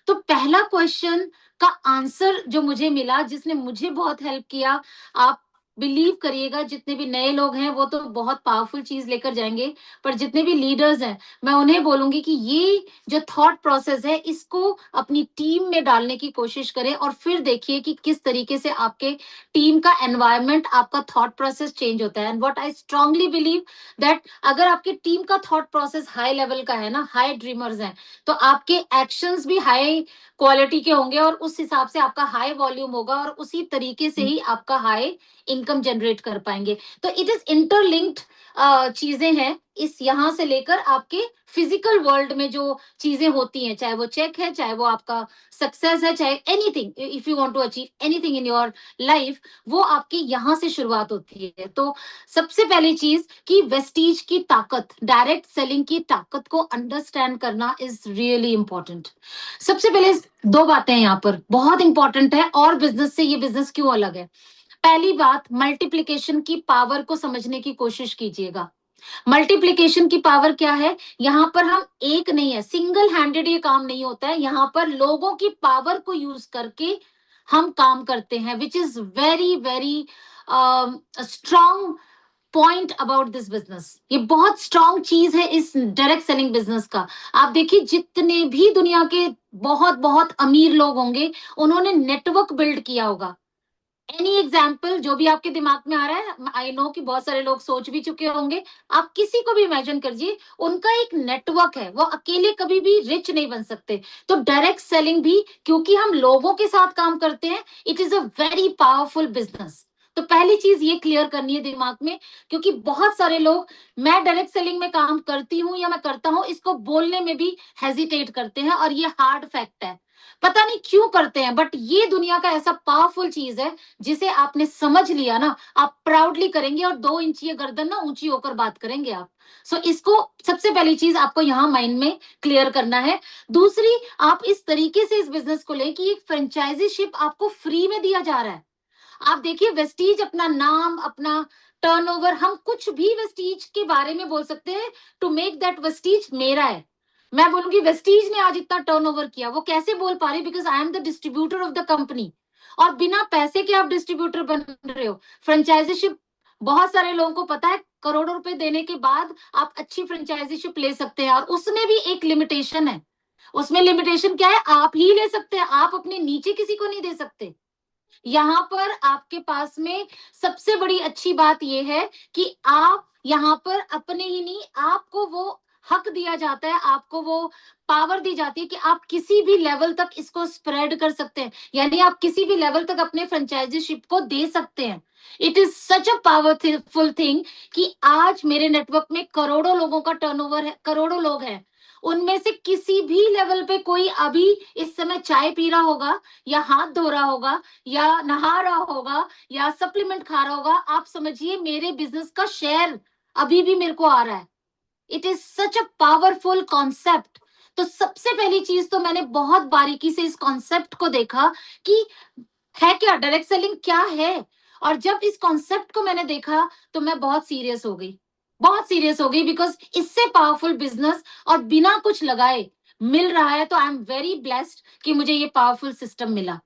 तो पहला क्वेश्चन का आंसर जो मुझे मिला, जिसने मुझे बहुत हेल्प किया, आप बिलीव करिएगा, जितने भी नए लोग हैं वो तो बहुत पावरफुल चीज लेकर जाएंगे, पर जितने भी लीडर्स हैं मैं उन्हें बोलूंगी कि ये जो थॉट प्रोसेस है इसको अपनी टीम में डालने की कोशिश करें, और फिर देखिए कि किस तरीके से आपके टीम का एनवायरनमेंट, आपका थॉट प्रोसेस चेंज होता है। And what I strongly believe that अगर आपके टीम का थॉट प्रोसेस हाई लेवल का है ना, हाई ड्रीमर्स हैं, तो आपके एक्शंस भी हाई क्वालिटी के होंगे, और उस हिसाब से आपका हाई वॉल्यूम होगा, और उसी तरीके से ही आपका हाई इनकम जनरेट कर पाएंगे। तो इट इज इंटरलिंक्ड चीजें हैं, इस यहां से लेकर आपके फिजिकल वर्ल्ड में जो चीजें होती हैं, चाहे वो चेक है, चाहे वो आपका सक्सेस है, चाहे anything, if you want to achieve anything in your life, वो आपकी यहां से शुरुआत होती है। तो सबसे पहली चीज कि वेस्टीज की ताकत, डायरेक्ट सेलिंग की ताकत को अंडरस्टैंड करना इज रियली इंपॉर्टेंट। सबसे पहले दो बातें यहाँ पर बहुत इंपॉर्टेंट है, और बिजनेस से ये बिजनेस क्यों अलग है। पहली बात, मल्टीप्लिकेशन की पावर को समझने की कोशिश कीजिएगा। मल्टीप्लिकेशन की पावर क्या है, यहाँ पर हम एक नहीं है, सिंगल हैंडेड ये काम नहीं होता है, यहाँ पर लोगों की पावर को यूज करके हम काम करते हैं, which is very very strong point about this business. ये बहुत स्ट्रॉन्ग चीज है इस डायरेक्ट सेलिंग बिजनेस का। आप देखिए जितने भी दुनिया के बहुत बहुत अमीर लोग होंगे, उन्होंने नेटवर्क बिल्ड किया होगा। एनी एग्जाम्पल जो भी आपके दिमाग में आ रहा है, आई नो कि बहुत सारे लोग सोच भी चुके होंगे, आप किसी को भी इमेजिन करिए, उनका एक नेटवर्क है, वो अकेले कभी भी रिच नहीं बन सकते। तो डायरेक्ट सेलिंग भी, क्योंकि हम लोगों के साथ काम करते हैं, it is a very powerful business. तो पहली चीज ये क्लियर करनी है दिमाग में, क्योंकि बहुत सारे लोग मैं डायरेक्ट सेलिंग में काम करती हूँ या मैं करता हूँ, इसको बोलने में भी हेजिटेट करते हैं, और ये हार्ड फैक्ट है। पता नहीं क्यों करते हैं, बट ये दुनिया का ऐसा पावरफुल चीज है, जिसे आपने समझ लिया ना, आप प्राउडली करेंगे, और 2 इंच ये गर्दन ना ऊंची होकर बात करेंगे आप। सो इसको सबसे पहली चीज आपको यहाँ माइंड में क्लियर करना है। दूसरी, आप इस तरीके से इस बिजनेस को लें कि एक फ्रेंचाइजीशिप आपको फ्री में दिया जा रहा है। आप देखिए वेस्टीज अपना नाम, अपना टर्नओवर, हम कुछ भी वेस्टीज के बारे में बोल सकते हैं टू मेक दैट वेस्टीज मेरा है। मैं बोलूंगी वेस्टीज ने आज इतना टर्नओवर किया, वो कैसे बोल पा रही, because I am the distributor of the company. और बिना पैसे के आप डिस्ट्रीब्यूटर बन रहे हो। फ्रेंचाइजीशिप, बहुत सारे लोगों को पता है करोड़ों रुपए देने के बाद आप अच्छी फ्रेंचाइजीशिप ले सकते हैं, और उसमें भी एक लिमिटेशन है। उसमें लिमिटेशन क्या है, आप ही ले सकते हैं, आप अपने नीचे किसी को नहीं दे सकते। यहाँ पर आपके पास में सबसे बड़ी अच्छी बात यह है कि आप यहाँ पर अपने ही नहीं, आपको वो हक दिया जाता है, आपको वो पावर दी जाती है कि आप किसी भी लेवल तक इसको स्प्रेड कर सकते हैं, यानी आप किसी भी लेवल तक अपने फ्रेंचाइजीशिप को दे सकते हैं। It is such a powerful thing कि आज मेरे नेटवर्क में करोड़ों लोगों का टर्नओवर है, करोड़ों लोग हैं, उनमें से किसी भी लेवल पे कोई अभी इस समय चाय पी रहा होगा, या हाथ धो रहा होगा, या नहा रहा होगा, या सप्लीमेंट खा रहा होगा, आप समझिए मेरे बिजनेस का शेयर अभी भी मेरे को आ रहा है। It is such a powerful concept. तो सबसे पहली चीज तो मैंने बहुत बारीकी से इस कॉन्सेप्ट को देखा कि है क्या, डायरेक्ट सेलिंग क्या है। और जब इस कॉन्सेप्ट को मैंने देखा तो मैं बहुत सीरियस हो गई, बहुत सीरियस हो गई, बिकॉज इससे पावरफुल बिजनेस और बिना कुछ लगाए मिल रहा है। तो आई एम वेरी ब्लेस्ड कि मुझे ये पावरफुल सिस्टम मिला।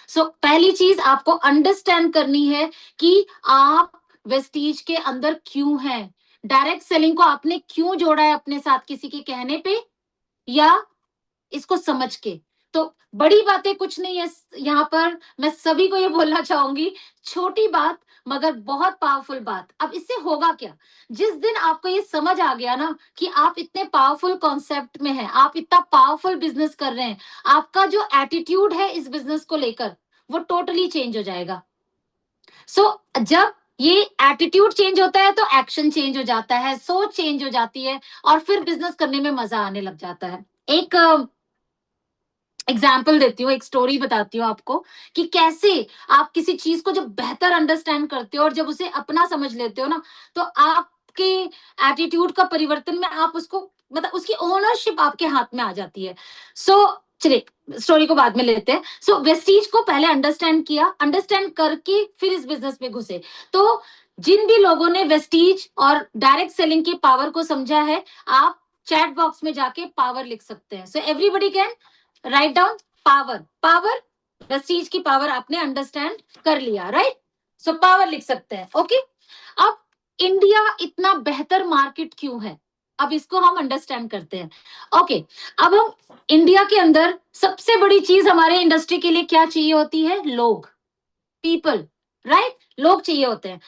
सो पहली चीज आपको अंडरस्टैंड करनी है कि आप वेस्टीज के अंदर क्यों हैं, डायरेक्ट सेलिंग को आपने क्यों जोड़ा है अपने साथ, किसी के कहने पे या इसको समझ के। तो बड़ी बातें कुछ नहीं है यहाँ पर, मैं सभी को ये बोलना चाहूंगी, छोटी बात मगर बहुत पावरफुल बात। अब इससे होगा क्या, जिस दिन आपको ये समझ आ गया ना कि आप इतने पावरफुल कॉन्सेप्ट में हैं, आप इतना पावरफुल बिजनेस कर रहे हैं, आपका जो एटीट्यूड है इस बिजनेस को लेकर वो टोटली चेंज हो जाएगा। सो जब ये एटीट्यूड चेंज होता है तो एक्शन चेंज हो जाता है, सोच चेंज हो जाती है, और फिर बिजनेस करने में मजा आने लग जाता है। एक एग्जाम्पल देती हूँ, एक स्टोरी बताती हूँ आपको कि कैसे आप किसी चीज को जब बेहतर अंडरस्टैंड करते हो और जब उसे अपना समझ लेते हो ना, तो आपके एटीट्यूड का परिवर्तन में आप उसको, मतलब उसकी ओनरशिप आपके हाथ में आ जाती है। सो चलिए स्टोरी को बाद में लेते हैं। सो वेस्टीज को पहले अंडरस्टैंड किया, अंडरस्टैंड करके फिर इस बिजनेस में घुसे। तो जिन भी लोगों ने वेस्टीज और डायरेक्ट सेलिंग की पावर को समझा है, आप चैट बॉक्स में जाके पावर लिख सकते हैं। So everybody can write down power. Power, Vestige की पावर आपने अंडरस्टैंड कर लिया, राइट। सो पावर लिख सकते हैं। ओके, अब इंडिया इतना बेहतर मार्केट क्यों है, अब इसको हम अंडरस्टैंड करते हैं। ओके, अब हम इंडिया के अंदर सबसे बड़ी चीज हमारे इंडस्ट्री के लिए क्या चाहिए होती है, लोग, पीपल, राइट, लोग चाहिए होते हैं।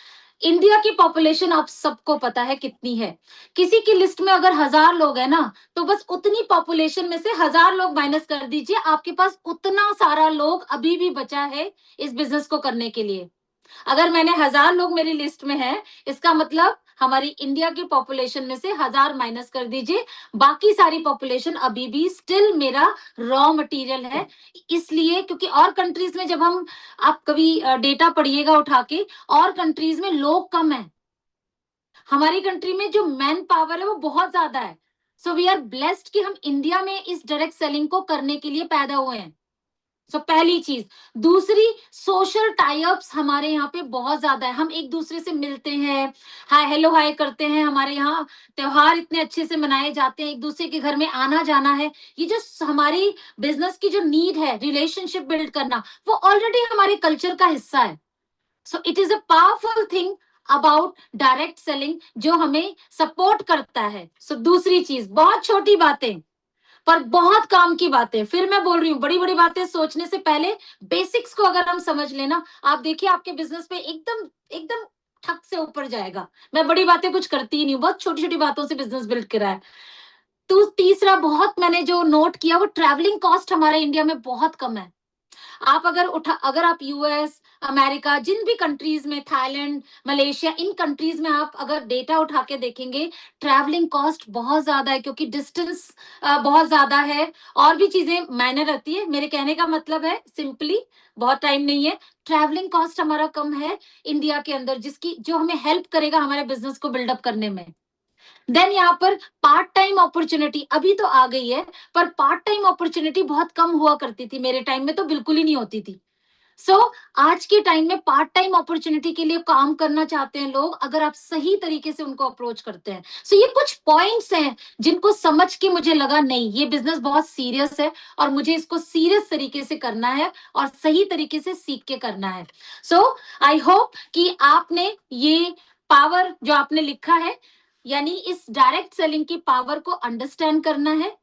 इंडिया की पॉपुलेशन आप सबको पता है कितनी है, किसी की लिस्ट में अगर 1000 लोग है ना, तो बस उतनी पॉपुलेशन में से 1000 लोग माइनस कर दीजिए, आपके पास उतना सारा लोग अभी भी बचा है इस बिजनेस को करने के लिए। अगर मैंने 1000 लोग मेरी लिस्ट में है, इसका मतलब हमारी इंडिया की पॉपुलेशन में से 1000 माइनस कर दीजिए, बाकी सारी पॉपुलेशन अभी भी स्टिल मेरा रॉ मटेरियल है। इसलिए क्योंकि और कंट्रीज में जब हम, आप कभी डेटा पढ़िएगा उठा के, और कंट्रीज में लोग कम है, हमारी कंट्री में जो मैन पावर है वो बहुत ज्यादा है। सो वी आर ब्लेस्ड कि हम इंडिया में इस डायरेक्ट सेलिंग को करने के लिए पैदा हुए हैं। सो पहली चीज। दूसरी, सोशल टाइप्स हमारे यहाँ पे बहुत ज्यादा है, हम एक दूसरे से मिलते हैं, हाय हेलो हाय करते हैं, हमारे यहाँ त्योहार इतने अच्छे से मनाए जाते हैं, एक दूसरे के घर में आना जाना है। ये जो हमारी बिजनेस की जो नीड है रिलेशनशिप बिल्ड करना, वो ऑलरेडी हमारे कल्चर का हिस्सा है। So it is a powerful thing about direct selling जो हमें सपोर्ट करता है। सो दूसरी चीज, बहुत छोटी बातें पर बहुत काम की बातें, फिर मैं बोल रही हूँ, बड़ी बड़ी बातें सोचने से पहले बेसिक्स को अगर हम समझ लेना, आप देखिए आपके बिजनेस पे एकदम एकदम ठक से ऊपर जाएगा। मैं बड़ी बातें कुछ करती ही नहीं, बहुत छोटी छोटी बातों से बिजनेस बिल्ड करा है। तो तीसरा बहुत मैंने जो नोट किया, वो ट्रैवलिंग कॉस्ट हमारे इंडिया में बहुत कम है। आप अगर आप यूएस, अमेरिका, जिन भी कंट्रीज में, थाईलैंड, मलेशिया, इन कंट्रीज में आप अगर डेटा उठा के देखेंगे, ट्रैवलिंग कॉस्ट बहुत ज्यादा है, क्योंकि डिस्टेंस बहुत ज्यादा है, और भी चीजें मायने रखती है। मेरे कहने का मतलब है सिंपली, बहुत टाइम नहीं है, ट्रैवलिंग कॉस्ट हमारा कम है इंडिया के अंदर, जिसकी जो हमें हेल्प करेगा हमारे बिजनेस को बिल्डअप करने में। देन यहाँ पर पार्ट टाइम अपॉर्चुनिटी अभी तो आ गई है, पर पार्ट टाइम अपॉर्चुनिटी बहुत कम हुआ करती थी, मेरे टाइम में तो बिल्कुल ही नहीं होती थी। आज के टाइम में पार्ट टाइम अपॉर्चुनिटी के लिए काम करना चाहते हैं लोग, अगर आप सही तरीके से उनको अप्रोच करते हैं। ये कुछ पॉइंट्स हैं जिनको समझ के मुझे लगा नहीं, ये बिजनेस बहुत सीरियस है और मुझे इसको सीरियस तरीके से करना है और सही तरीके से सीख के करना है। आई होप कि आपने ये पावर जो आपने लिखा है, यानी इस डायरेक्ट सेलिंग की पावर को अंडरस्टैंड करना है,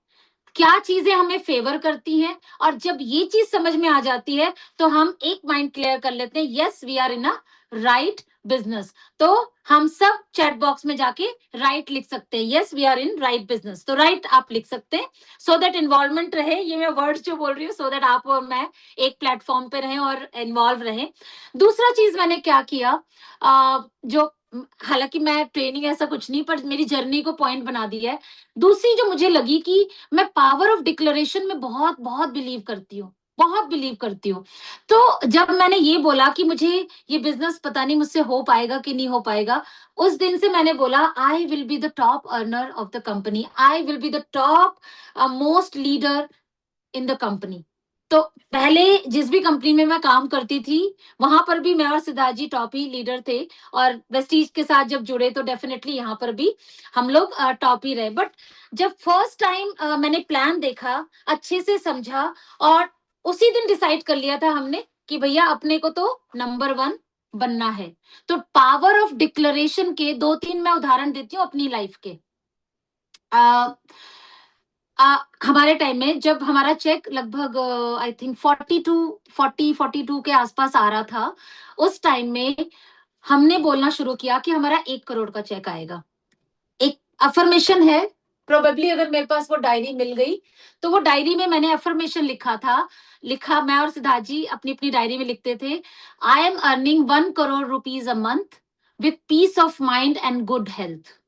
क्या चीजें हमें फेवर करती हैं, और जब ये चीज समझ में आ जाती है तो हम एक माइंड क्लियर कर लेते हैं, yes we are in a right business. तो हम सब चैट बॉक्स में जाके राइट लिख सकते हैं, yes we are in right business, तो राइट आप लिख सकते हैं, सो दैट इन्वॉल्वमेंट रहे। ये मैं वर्ड्स जो बोल रही हूँ, सो दैट आप और मैं एक प्लेटफॉर्म पे रहें और इन्वॉल्व रहें। दूसरा चीज मैंने क्या किया, जो हालांकि मैं ट्रेनिंग ऐसा कुछ नहीं, पर मेरी जर्नी को पॉइंट बना दिया है। दूसरी जो मुझे लगी कि मैं पावर ऑफ डिक्लेरेशन में बहुत बहुत बिलीव करती हूँ, बहुत बिलीव करती हूँ। तो जब मैंने ये बोला कि मुझे ये बिजनेस पता नहीं मुझसे हो पाएगा कि नहीं हो पाएगा, उस दिन से मैंने बोला I will be the top earner of the company, I will be the top most leader in the company. तो पहले जिस भी कंपनी में मैं काम करती थी, वहां पर भी मैं और सिद्धार्थ जी टॉप ही लीडर थे, और वेस्टीज के साथ जब जुड़े तो डेफिनेटली यहाँ पर भी हम लोग टॉप ही रहे। बट जब फर्स्ट टाइम मैंने प्लान देखा, अच्छे से समझा, और उसी दिन डिसाइड कर लिया था हमने कि भैया अपने को तो नंबर 1 बनना है। तो पावर ऑफ डिक्लेरेशन के 2-3 मैं उदाहरण देती हूँ अपनी लाइफ के। हमारे टाइम में जब हमारा चेक लगभग आई थिंक 42 के आसपास आ रहा था, उस टाइम में हमने बोलना शुरू किया कि हमारा 1 करोड़ का चेक आएगा। एक अफर्मेशन है, प्रोबेबली अगर मेरे पास वो डायरी मिल गई, तो वो डायरी में मैंने अफर्मेशन लिखा, मैं और सिद्धार्थ जी अपनी अपनी डायरी में लिखते थे, I am earning 1 crore rupees a month with peace of mind and good health.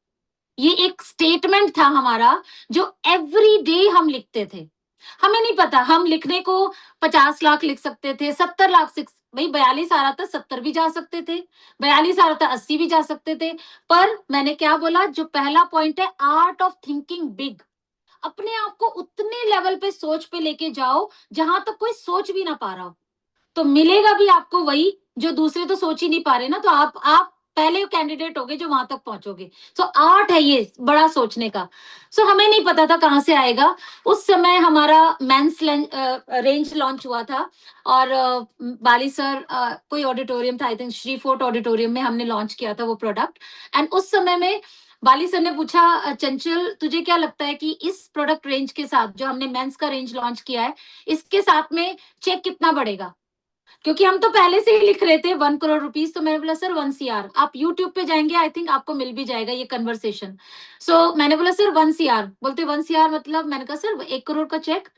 ये एक स्टेटमेंट था हमारा, जो एवरी डे हम लिखते थे। हमें नहीं पता, हम लिखने को 50 लाख लिख सकते थे, 70 लाख, भाई 42 आ रहा था, 70 भी जा सकते थे, 42 आ रहा था, 80 भी जा सकते थे। पर मैंने क्या बोला, जो पहला पॉइंट है, आर्ट ऑफ थिंकिंग बिग। अपने आप को उतने लेवल पे सोच पे लेके जाओ जहां तक कोई सोच भी ना पा रहा हो, तो मिलेगा भी आपको वही जो दूसरे तो सोच ही नहीं पा रहे ना। तो आप पहले कैंडिडेट होगे जो वहां तक पहुंचोगे। सो आर्ट है ये बड़ा सोचने का। सो हमें नहीं पता था कहाँ से आएगा। उस समय हमारा मेंस रेंज लॉन्च हुआ था और बाली सर कोई ऑडिटोरियम था, I think Shri fort auditorium में हमने लॉन्च किया था वो प्रोडक्ट। एंड उस समय में बाली सर ने पूछा, चंचल तुझे क्या लगता है कि इस प्रोडक्ट रेंज के साथ जो हमने मेंस का रेंज लॉन्च किया है, इसके साथ में चेक कितना बढ़ेगा? क्योंकि हम तो पहले से ही लिख रहे थे 1 करोड़ रुपीज। तो मैंने बोला सर 1 CR। आप यूट्यूब पे जाएंगे, आई थिंक आपको मिल भी जाएगा ये कन्वर्सेशन। सो मैंने बोला सर 1 CR। बोलते 1 CR मतलब? मैंने कहा सर 1 करोड़ का चेक।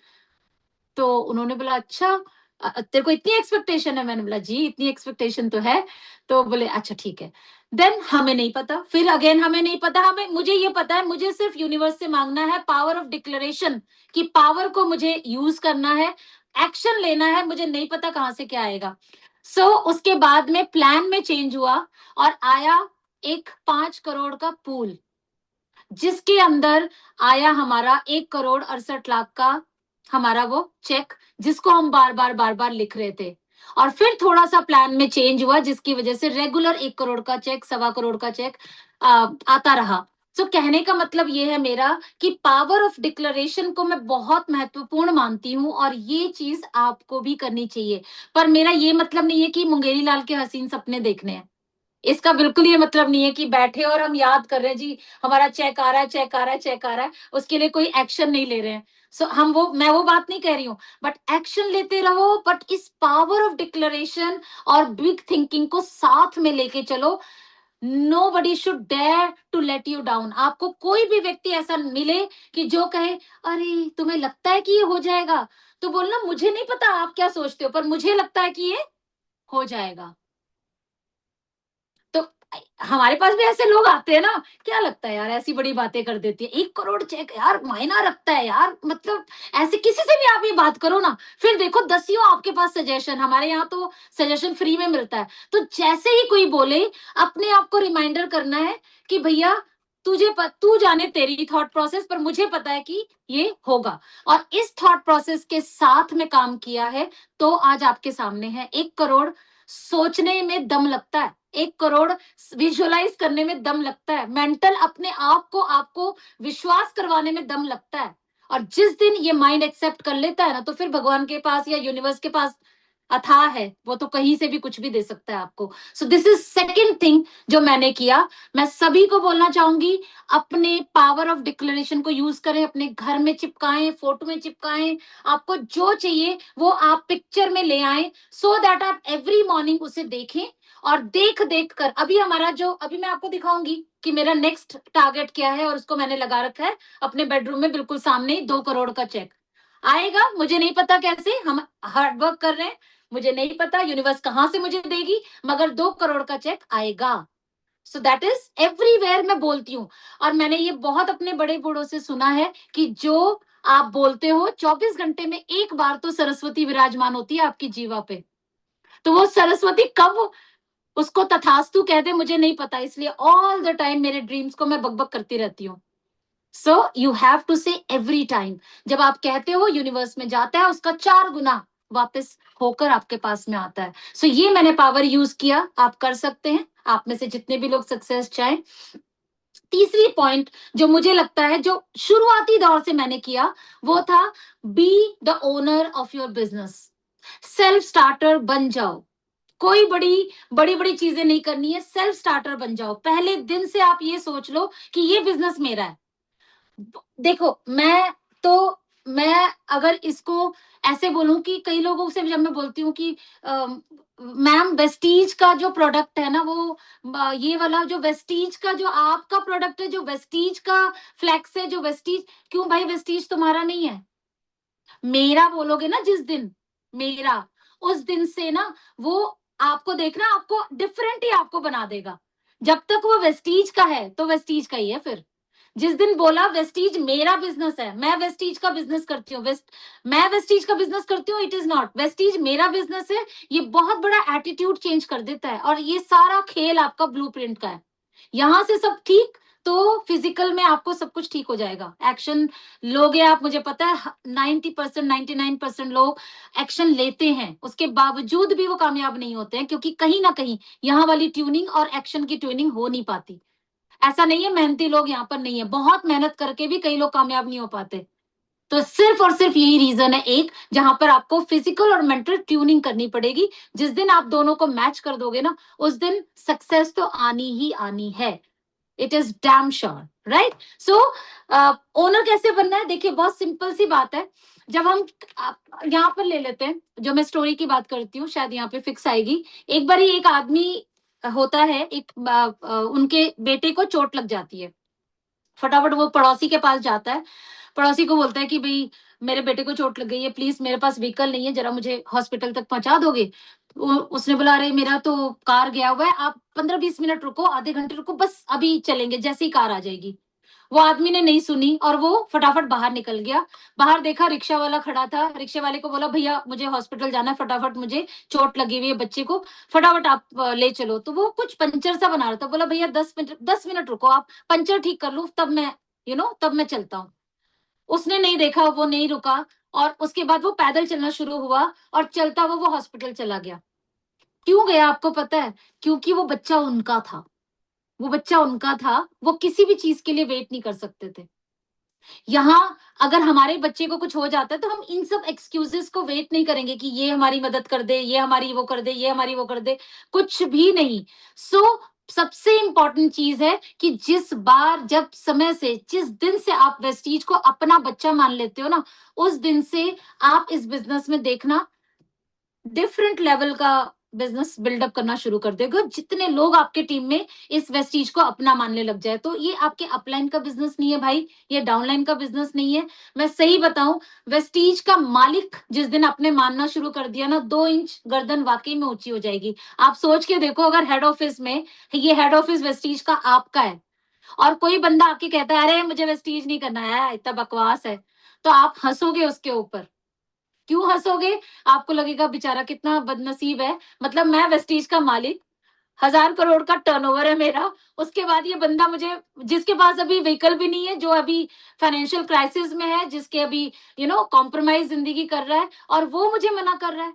तो उन्होंने बोला अच्छा तेरे को इतनी एक्सपेक्टेशन है? मैंने बोला जी इतनी एक्सपेक्टेशन तो है। तो बोले अच्छा ठीक है। देन हमें नहीं पता, फिर अगेन हमें नहीं पता। हमें मुझे ये पता है, मुझे सिर्फ यूनिवर्स से मांगना है पावर ऑफ डिक्लेरेशन, कि पावर को मुझे यूज करना है, एक्शन लेना है। मुझे नहीं पता कहां से क्या आएगा। उसके बाद में प्लान में चेंज हुआ और आया एक 5 करोड़ का पूल, जिसके अंदर आया हमारा 1 करोड़ 68 लाख का हमारा वो चेक, जिसको हम बार बार लिख रहे थे। और फिर थोड़ा सा प्लान में चेंज हुआ, जिसकी वजह से रेगुलर 1 करोड़ का चेक, 1.25 करोड़ का चेक आता रहा। कहने का मतलब ये है मेरा कि पावर ऑफ डिक्लेरेशन को मैं बहुत महत्वपूर्ण मानती हूं और ये चीज आपको भी करनी चाहिए। पर मेरा ये मतलब नहीं है कि मुंगेरी लाल के हसीन सपने देखने हैं। इसका बिल्कुल ये मतलब नहीं है कि बैठे और हम याद कर रहे हैं जी हमारा चेक आ रहा है, चेक आ रहा है, चेक आ रहा है, उसके लिए कोई एक्शन नहीं ले रहे हैं। मैं वो बात नहीं कह रही हूँ, बट एक्शन लेते रहो, बट इस पावर ऑफ डिक्लेरेशन और बिग थिंकिंग को साथ में लेके चलो। Nobody should dare to let you down। आपको कोई भी व्यक्ति ऐसा मिले कि जो कहे अरे तुम्हें लगता है कि ये हो जाएगा, तो बोलना मुझे नहीं पता आप क्या सोचते हो, पर मुझे लगता है कि ये हो जाएगा। तो हमारे पास भी ऐसे लोग आते हैं ना, क्या लगता है यार ऐसी बड़ी बातें कर देती है, 1 करोड़ चेक यार मायना रखता है यार, मतलब ऐसे किसी से भी आप ये बात करो ना, फिर देखो दसियों आपके पास सजेशन। हमारे यहाँ तो सजेशन फ्री में मिलता है। तो जैसे ही कोई बोले, अपने आप को रिमाइंडर करना है कि भैया तू जाने तेरी थॉट प्रोसेस, पर मुझे पता है कि ये होगा। और इस थॉट प्रोसेस के साथ में काम किया है, तो आज आपके सामने है। 1 करोड़ सोचने में दम लगता है, 1 करोड़ विजुअलाइज करने में दम लगता है, मेंटल अपने आप को आपको विश्वास करवाने में दम लगता है। और जिस दिन ये माइंड एक्सेप्ट कर लेता है ना, तो फिर भगवान के पास या यूनिवर्स के पास अथाह है, वो तो कहीं से भी कुछ भी दे सकता है आपको। So this is second thing जो मैंने किया। मैं सभी को बोलना चाहूंगी, अपने पावर ऑफ डिक्लेरेशन को यूज करें, अपने घर में चिपकाएं, फोटो में चिपकाएं, आपको जो चाहिए वो आप पिक्चर में ले आए, सो दैट आप एवरी मॉर्निंग उसे देखें। और देख देख कर अभी मैं आपको दिखाऊंगी कि मेरा नेक्स्ट टारगेट क्या है, और उसको मैंने लगा रखा है अपने बेडरूम में बिल्कुल सामने, 2 करोड़ का चेक आएगा। मुझे नहीं पता कैसे, हम हार्ड वर्क कर रहे हैं, मुझे नहीं पता यूनिवर्स कहां से मुझे देगी, मगर 2 करोड़ का चेक आएगा। सो दैट इज एवरीवेयर मैं बोलती हूँ। और मैंने ये बहुत अपने बड़े बूढ़ों से सुना है कि जो आप बोलते हो 24 घंटे में एक बार तो सरस्वती विराजमान होती है आपकी जीवा पे। तो वो सरस्वती कब उसको तथास्तु कह दे मुझे नहीं पता, इसलिए ऑल द टाइम मेरे ड्रीम्स को मैं बकबक करती रहती हूँ। सो यू हैव टू से एवरी टाइम, जब आप कहते हो यूनिवर्स में जाता है, उसका 4 गुना वापस होकर आपके पास में आता है। सो ये मैंने पावर यूज किया, आप कर सकते हैं, आप में से जितने भी लोग सक्सेस चाहें। तीसरी पॉइंट जो मुझे लगता है जो शुरुआती दौर से मैंने किया, वो था be the owner of your business. Self starter बन जाओ। कोई बड़ी बड़ी चीजें नहीं करनी है, सेल्फ स्टार्टर बन जाओ। पहले दिन से आप ये सोच लो कि ये बिजनेस मेरा है। देखो मैं अगर इसको ऐसे बोलूं कि कई लोगों से जब मैं बोलती हूँ कि मैम वेस्टीज का जो प्रोडक्ट है ना, वो ये वाला जो वेस्टीज का जो आपका प्रोडक्ट है, जो वेस्टीज का फ्लैक्स है, जो वेस्टीज, क्यों भाई वेस्टीज तुम्हारा नहीं है? मेरा बोलोगे ना जिस दिन, मेरा, उस दिन से ना वो आपको देखना, आपको डिफरेंट ही आपको बना देगा। जब तक वो वेस्टीज का है तो वेस्टीज का ही है। फिर जिस दिन बोला वेस्टीज मेरा बिजनेस है, मैं वेस्टीज का बिजनेस करती हूँ, मैं वेस्टीज का बिजनेस करती हूँ, इट इज नॉट वेस्टीज मेरा बिजनेस है, ये बहुत बड़ा एटीट्यूड चेंज कर देता है। और ये सारा खेल आपका ब्लूप्रिंट का है। यहां से सब ठीक तो फिजिकल में आपको सब कुछ ठीक हो जाएगा। एक्शन लोगे आप, मुझे पता है 90% 99% लोग एक्शन लेते हैं, उसके बावजूद भी वो कामयाब नहीं होते हैं, क्योंकि कहीं ना कहीं यहाँ वाली ट्यूनिंग और एक्शन की ट्यूनिंग हो नहीं पाती। ऐसा नहीं है मेहनती लोग यहाँ पर नहीं है, बहुत मेहनत करके भी कई लोग कामयाब नहीं हो पाते। तो सिर्फ और सिर्फ यही रीजन है एक, जहां पर आपको फिजिकल और मेंटल ट्यूनिंग करनी पड़ेगी। जिस दिन आप दोनों को मैच कर दोगे ना, उस दिन सक्सेस तो आनी ही आनी है। It is damn sure, right? So owner कैसे बनना है, देखिए बहुत सिंपल सी बात है। जब हम यहाँ पर ले लेते हैं, जो मैं स्टोरी की बात करती हूँ, शायद यहाँ पे फिक्स आएगी। एक बार एक आदमी होता है, एक उनके बेटे को चोट लग जाती है। फटाफट वो पड़ोसी के पास जाता है, पड़ोसी को बोलता है कि भाई मेरे बेटे को चोट लग गई है, प्लीज मेरे पास व्हीकल नहीं है, जरा मुझे हॉस्पिटल तक पहुंचा दोगे? उसने बोला अरे मेरा तो कार गया हुआ है, आप 15-20 मिनट रुको, आधे घंटे रुको, बस अभी चलेंगे, जैसे ही कार आ जाएगी। वो आदमी ने नहीं सुनी और वो फटाफट बाहर निकल गया। बाहर देखा रिक्शा वाला खड़ा था, रिक्शे वाले को बोला भैया मुझे हॉस्पिटल जाना है, फटाफट मुझे चोट लगी हुई है बच्चे को, फटाफट आप ले चलो। तो वो कुछ पंचर सा बना रहा था, बोला भैया 10 मिनट रुको, आप पंचर ठीक कर लूं तब मैं तब मैं चलता हूँ। उसने नहीं देखा, वो नहीं रुका, और उसके बाद वो पैदल चलना शुरू हुआ और चलता हुआ वो हॉस्पिटल चला गया। क्यों गया आपको पता है? क्योंकि वो बच्चा उनका था, वो बच्चा उनका था, वो किसी भी चीज के लिए वेट नहीं कर सकते थे। यहाँ अगर हमारे बच्चे को कुछ हो जाता है तो हम इन सब एक्सक्यूजेस को वेट नहीं करेंगे कि ये हमारी मदद कर दे, ये हमारी वो कर दे, ये हमारी वो कर दे, कुछ भी नहीं। सो सबसे इंपॉर्टेंट चीज है कि जिस दिन से आप वेस्टीज को अपना बच्चा मान लेते हो ना, उस दिन से आप इस बिजनेस में देखना डिफरेंट लेवल का बिजनेस बिल्डअप करना शुरू कर देगा। जितने लोग आपके टीम में इस वेस्टीज को अपना मानने लग जाए, तो ये आपके अपलाइन का बिजनेस नहीं है भाई, ये डाउनलाइन का बिजनेस नहीं है। मैं सही बताऊं, वेस्टीज का मालिक जिस दिन आपने मानना शुरू कर दिया ना, 2 इंच गर्दन वाकई में ऊंची हो जाएगी। आप सोच के देखो, अगर हेड ऑफिस में ये हेड ऑफिस वेस्टीज का आपका है और कोई बंदा आके कहता है अरे मुझे वेस्टीज नहीं करना है, इतना बकवास है, तो आप हंसोगे उसके ऊपर। क्यों हंसोगे? आपको लगेगा बेचारा कितना बदनसीब है, मतलब मैं वेस्टीज का मालिक, 1000 करोड़ का टर्नओवर है मेरा, उसके बाद ये बंदा मुझे, जिसके पास अभी व्हीकल भी नहीं है, जो अभी फाइनेंशियल क्राइसिस में है, जिसके अभी कॉम्प्रोमाइज जिंदगी कर रहा है, और वो मुझे मना कर रहा है।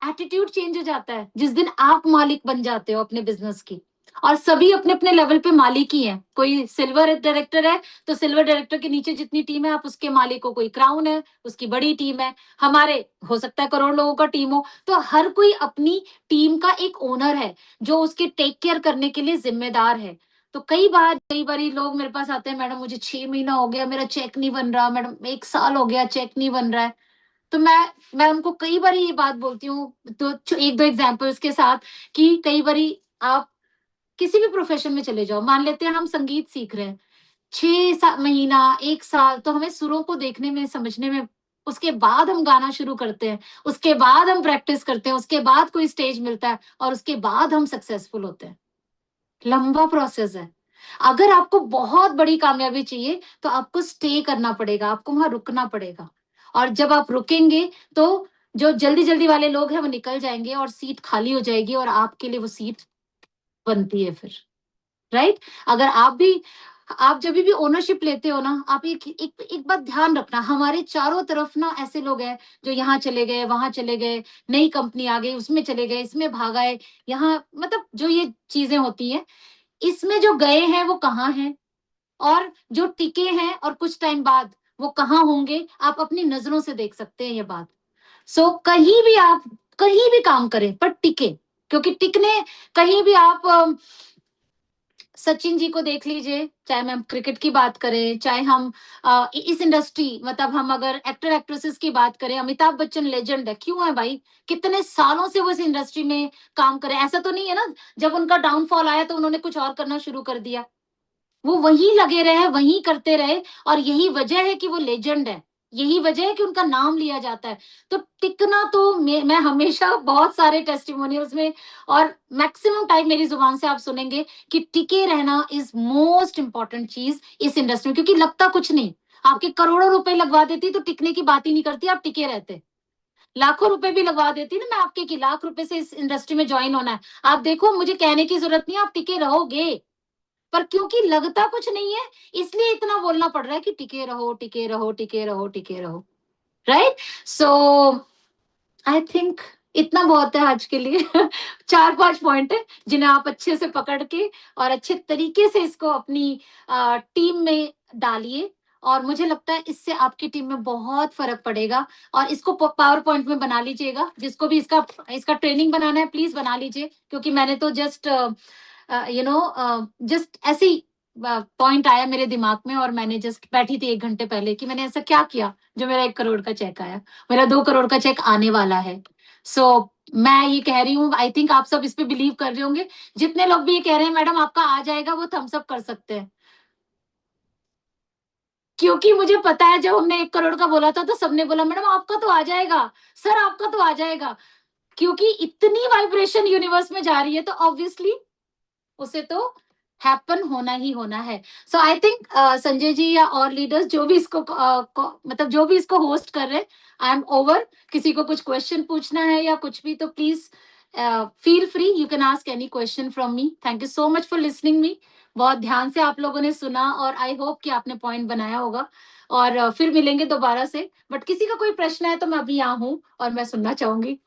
एटीट्यूड चेंज हो जाता है जिस दिन आप मालिक बन जाते हो अपने बिजनेस की। और सभी अपने अपने लेवल पे मालिक ही है। कोई सिल्वर डायरेक्टर है तो सिल्वर डायरेक्टर के नीचे जितनी टीम है आप उसके मालिक हो, कोई क्राउन है उसकी बड़ी टीम है, हमारे हो सकता है करोड़ लोगों का टीम हो, तो हर कोई अपनी टीम का एक ओनर है जो उसके टेक केयर करने के लिए जिम्मेदार है। तो कई बार लोग मेरे पास आते हैं, मैडम मुझे 6 महीना हो गया मेरा चेक नहीं बन रहा, मैडम 1 साल हो गया चेक नहीं बन रहा है। तो मैं उनको कई बार ये बात बोलती हूँ, तो एक दो एग्जाम्पल्स के साथ, कि कई बार आप किसी भी प्रोफेशन में चले जाओ, मान लेते हैं हम संगीत सीख रहे हैं, 6 महीना 1 साल तो हमें सुरों को देखने में समझने में, उसके बाद हम गाना शुरू करते हैं, उसके बाद हम प्रैक्टिस करते हैं, उसके बाद कोई स्टेज मिलता है, और उसके बाद हम सक्सेसफुल होते हैं। लंबा प्रोसेस है। अगर आपको बहुत बड़ी कामयाबी चाहिए तो आपको स्टे करना पड़ेगा, आपको वहां रुकना पड़ेगा। और जब आप रुकेंगे तो जो जल्दी जल्दी वाले लोग हैं वो निकल जाएंगे और सीट खाली हो जाएगी, और आपके लिए वो सीट बनती है फिर, राइट? अगर आप जब भी ओनरशिप लेते हो ना, आप एक बात ध्यान रखना, हमारे चारों तरफ ना ऐसे लोग हैं जो यहाँ चले गए, वहां चले गए, नई कंपनी आ गई उसमें चले गए, इसमें भाग आए, यहाँ मतलब जो ये चीजें होती हैं, इसमें जो गए हैं वो कहाँ हैं, और जो टिके हैं और कुछ टाइम बाद वो कहाँ होंगे, आप अपनी नजरों से देख सकते हैं ये बात। सो कहीं भी आप कहीं भी काम करें पर टिके, क्योंकि टिकने, कहीं भी आप सचिन जी को देख लीजिए, चाहे हम क्रिकेट की बात करें, चाहे हम इस इंडस्ट्री, मतलब हम अगर एक्टर एक्ट्रेसेस की बात करें, अमिताभ बच्चन लेजेंड है, क्यों है भाई? कितने सालों से वो इस इंडस्ट्री में काम करे, ऐसा तो नहीं है ना जब उनका डाउनफॉल आया तो उन्होंने कुछ और करना शुरू कर दिया। वो वहीं लगे रहे, वहीं करते रहे, और यही वजह है कि वो लेजेंड है, यही वजह है कि उनका नाम लिया जाता है। तो टिकना तो मैं हमेशा बहुत सारे टेस्टिमोनियल्स में और मैक्सिमम टाइम मेरी जुबान से आप सुनेंगे कि टिके रहना इज मोस्ट इंपॉर्टेंट चीज इस इंडस्ट्री में, क्योंकि लगता कुछ नहीं, आपके करोड़ों रुपए लगवा देती तो टिकने की बात ही नहीं करती, आप टिके रहते। लाखों रुपए भी लगवा देती ना मैं आपके, कि लाख रुपए से इस इंडस्ट्री में ज्वाइन होना है, आप देखो मुझे कहने की जरूरत नहीं, आप टिके रहोगे। पर क्योंकि लगता कुछ नहीं है, इसलिए इतना बोलना पड़ रहा है कि टिके रहो, टिके रहो, टिके रहो, टिके रहो, राइट? सो आई थिंक इतना बहुत है आज के लिए। 4-5 पॉइंट है जिन्हें आप अच्छे से पकड़ के और अच्छे तरीके से इसको अपनी टीम में डालिए, और मुझे लगता है इससे आपकी टीम में बहुत फर्क पड़ेगा। और इसको पावर पॉइंट में बना लीजिएगा, जिसको भी इसका इसका ट्रेनिंग बनाना है प्लीज बना लीजिए, क्योंकि मैंने तो जस्ट जस्ट ऐसे ही पॉइंट आया मेरे दिमाग में, और मैंने जस्ट बैठी थी 1 घंटे पहले कि मैंने ऐसा क्या किया जो मेरा 1 करोड़ का चेक आया। मेरा 2 करोड़ का चेक आने वाला है। सो मैं ये कह रही हूँ, आई थिंक आप सब इस पे बिलीव कर रहे होंगे। जितने लोग भी ये कह रहे हैं मैडम आपका आ जाएगा, वो थम्स अप कर सकते हैं, क्योंकि मुझे पता है जब हमने 1 करोड़ का बोला था तो सबने बोला मैडम आपका तो आ जाएगा, सर आपका तो आ जाएगा, क्योंकि इतनी वाइब्रेशन यूनिवर्स में जा रही है तो ऑब्वियसली उसे तो हैपन होना ही होना है। सो आई थिंक संजय जी या और लीडर्स जो भी इसको मतलब जो भी इसको होस्ट कर रहे हैं, आई एम ओवर। किसी को कुछ क्वेश्चन पूछना है या कुछ भी तो please feel free, you can ask any question from me. Thank you so much for listening me. बहुत ध्यान से आप लोगों ने सुना और आई होप कि आपने पॉइंट बनाया होगा। और फिर मिलेंगे दोबारा से, बट किसी का कोई प्रश्न है तो मैं अभी यहाँ हूँ और मैं सुनना चाहूंगी।